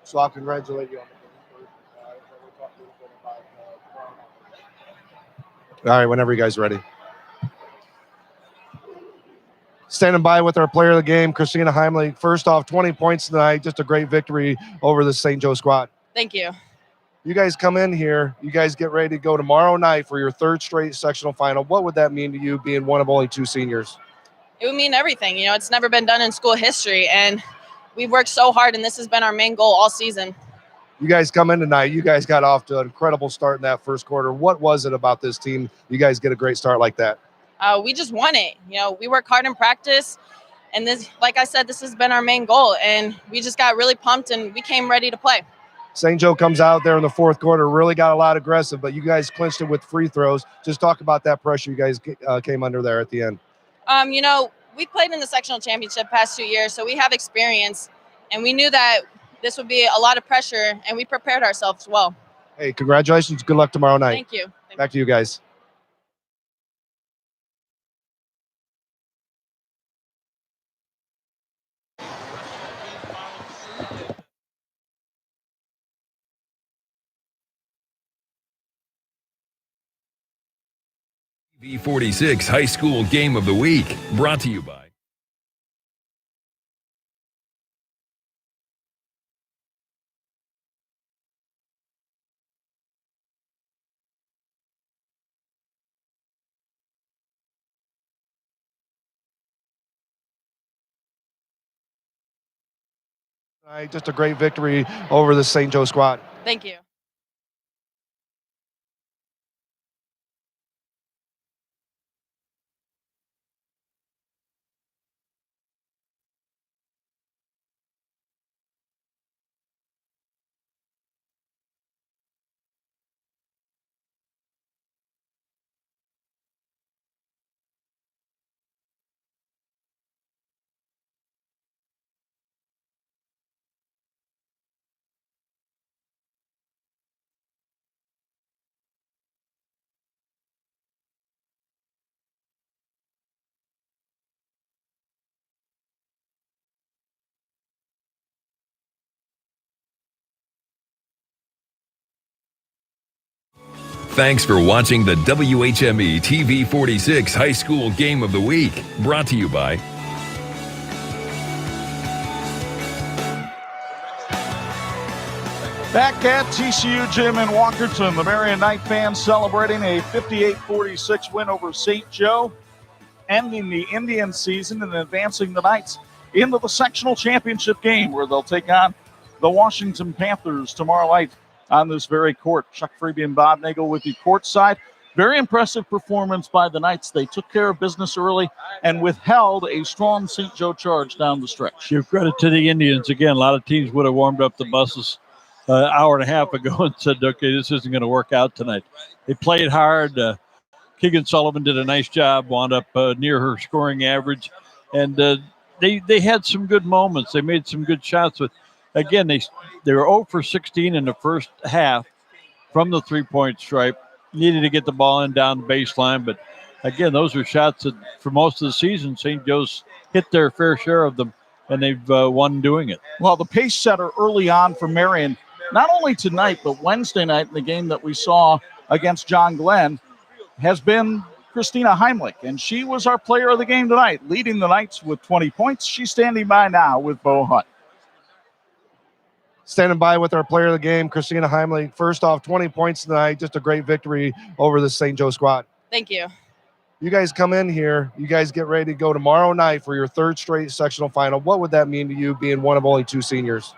So I'll congratulate you on the all right, whenever you guys are ready. Standing by with our player of the game, Christina Heimlich. First off, 20 points tonight. Just a great victory over the St. Joe squad. Thank you. You guys come in here. You guys get ready to go tomorrow night for your 3rd straight sectional final. What would that mean to you, being one of only 2 seniors? It would mean everything. You know, it's never been done in school history, and we've worked so hard, and this has been our main goal all season. You guys come in tonight. You guys got off to an incredible start in that first quarter. What was it about this team? You guys get a great start like that. We just won it. You know, we work hard in practice, and this, like I said, this has been our main goal, and we just got really pumped, and we came ready to play. St. Joe comes out there in the 4th quarter, really got a lot aggressive, but you guys clinched it with free throws. Just talk about that pressure you guys came under there at the end. You know, we played in the sectional championship past 2 years, so we have experience, and we knew that this would be a lot of pressure, and we prepared ourselves well. Hey, congratulations. Good luck tomorrow night. Thank you. Back to you guys. V46 High School Game of the Week, brought to you by just a great victory over the St. Joe squad. Thank you. Thanks for watching the WHME TV 46 High School Game of the Week, brought to you by Back at TCU Gym in Walkerton, the Marian Knight fans celebrating a 58-46 win over St. Joe, ending the Indian season and advancing the Knights into the sectional championship game where they'll take on the Washington Panthers tomorrow night on this very court. Chuck Freeby and Bob Nagel with you courtside. Very impressive performance by the Knights. They took care of business early and withheld a strong St. Joe charge down the stretch. Give credit to the Indians. Again, a lot of teams would have warmed up the buses hour and a half ago and said, okay, this isn't going to work out tonight. They played hard. Keegan Sullivan did a nice job, wound up near her scoring average. And they had some good moments. They made some good shots. But again, they were 0 for 16 in the first half from the three-point stripe. Needed to get the ball in down the baseline. But again, those are shots that for most of the season, St. Joe's hit their fair share of them, and they've won doing it. Well, the pace setter early on for Marian, not only tonight, but Wednesday night in the game that we saw against John Glenn, has been Christina Heimlich, and she was our player of the game tonight, leading the Knights with 20 points. She's standing by now with Bo Hunt. Standing by with our player of the game, Christina Heimlich. First off, 20 points tonight. Just a great victory over the St. Joe squad. Thank you. You guys come in here. You guys get ready to go tomorrow night for your third straight sectional final. What would that mean to you being one of only two seniors?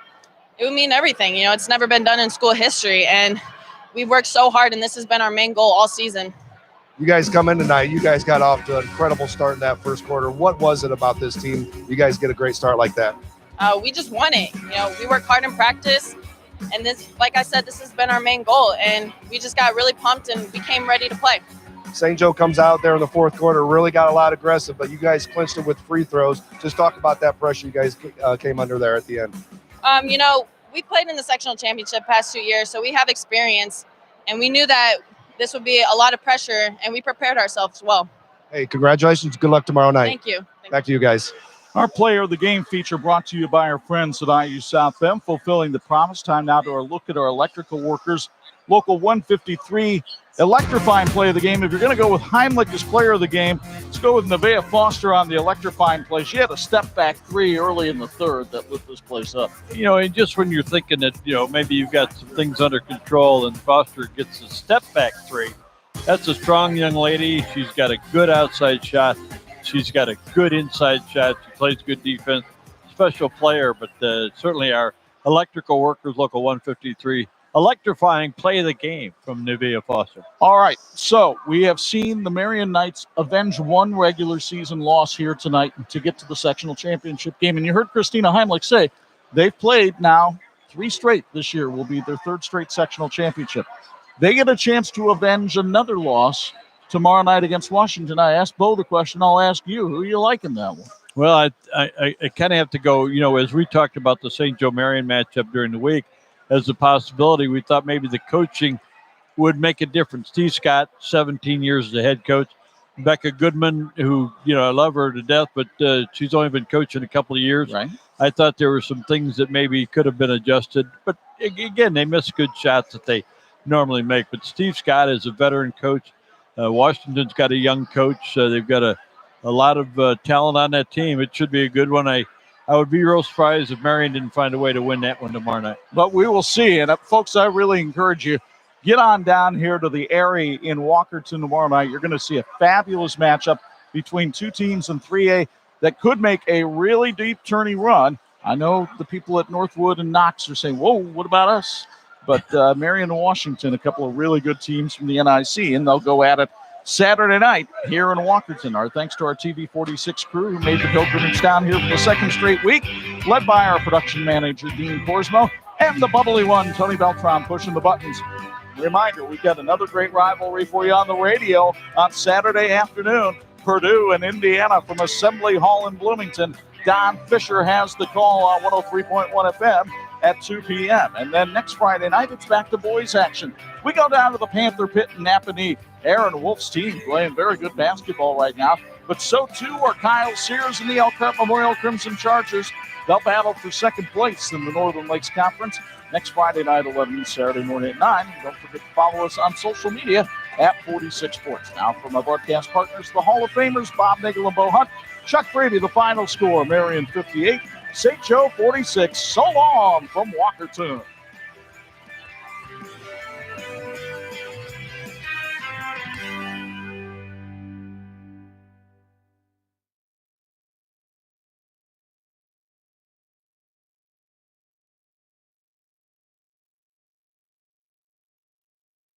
It would mean everything. You know, it's never been done in school history, and we've worked so hard, and this has been our main goal all season. You guys come in tonight. You guys got off to an incredible start in that first quarter. What was it about this team? You guys get a great start like that. We just won it. You know, we work hard in practice, and this, like I said, this has been our main goal, and we just got really pumped, and we came ready to play. St. Joe comes out there in the fourth quarter, really got a lot aggressive, but you guys clinched it with free throws. Just talk about that pressure you guys came under there at the end. You know, we played in the sectional championship past 2 years, so we have experience, and we knew that this would be a lot of pressure, and we prepared ourselves well. Hey, congratulations. Good luck tomorrow night. Thank you. Back to you guys. Our player of the game feature brought to you by our friends at IHSAA, them fulfilling the promise. Time now to look at our electrical workers. Local 153 electrifying play of the game. If you're going to go with Heimlich as player of the game, let's go with Nevaeh Foster on the electrifying play. She had a step back three early in the third that lit this place up. You know, and just when you're thinking that, you know, maybe you've got some things under control and Foster gets a step back three, that's a strong young lady. She's got a good outside shot. She's got a good inside shot. She plays good defense. Special player, but certainly our electrical workers, local 153, electrifying play of the game from Nevaeh Foster. All right, so we have seen the Marian Knights avenge one regular season loss here tonight to get to the sectional championship game. And you heard Christina Heimlich say they've played now 3 straight this year, will be their 3rd straight sectional championship. They get a chance to avenge another loss tomorrow night against Washington. I asked Bo the question. I'll ask you, who you like in that one? Well, I kind of have to go, you know, as we talked about the St. Joe Marian matchup during the week, as a possibility, we thought maybe the coaching would make a difference. Steve Scott, 17 years as a head coach. Becca Goodman, who, you know, I love her to death, but she's only been coaching a couple of years. Right. I thought there were some things that maybe could have been adjusted. But, again, they miss good shots that they normally make. But Steve Scott is a veteran coach. Washington's got a young coach. They've got a lot of talent on that team. It should be a good one. I would be real surprised if Marian didn't find a way to win that one tomorrow night. But we will see. And, folks, I really encourage you, get on down here to the Airy in Walkerton tomorrow night. You're going to see a fabulous matchup between two teams in 3A that could make a really deep tourney run. I know the people at Northwood and Knox are saying, whoa, what about us? But Marian and Washington, a couple of really good teams from the NIC, and they'll go at it Saturday night here in Walkerton. Our thanks to our TV 46 crew who made the pilgrimage down here for the 2nd straight week, led by our production manager, Dean Korsmo, and the bubbly one, Tony Beltran, pushing the buttons. Reminder, we've got another great rivalry for you on the radio on Saturday afternoon. Purdue and Indiana from Assembly Hall in Bloomington. Don Fisher has the call on 103.1 FM at 2 p.m. And then next Friday night, it's back to boys action. We go down to the Panther Pit in Napanee. Aaron Wolf's team playing very good basketball right now, but so too are Kyle Sears and the Elkhart Memorial Crimson Chargers. They'll battle for 2nd place in the Northern Lakes Conference. next Friday night, 11, Saturday morning at 9. Don't forget to follow us on social media at 46 Sports. Now from our broadcast partners, the Hall of Famers, Bob Nagel and Bo Hunt. Chuck Brady, the final score, Marian 58, St. Joe 46. So long from Walkerton.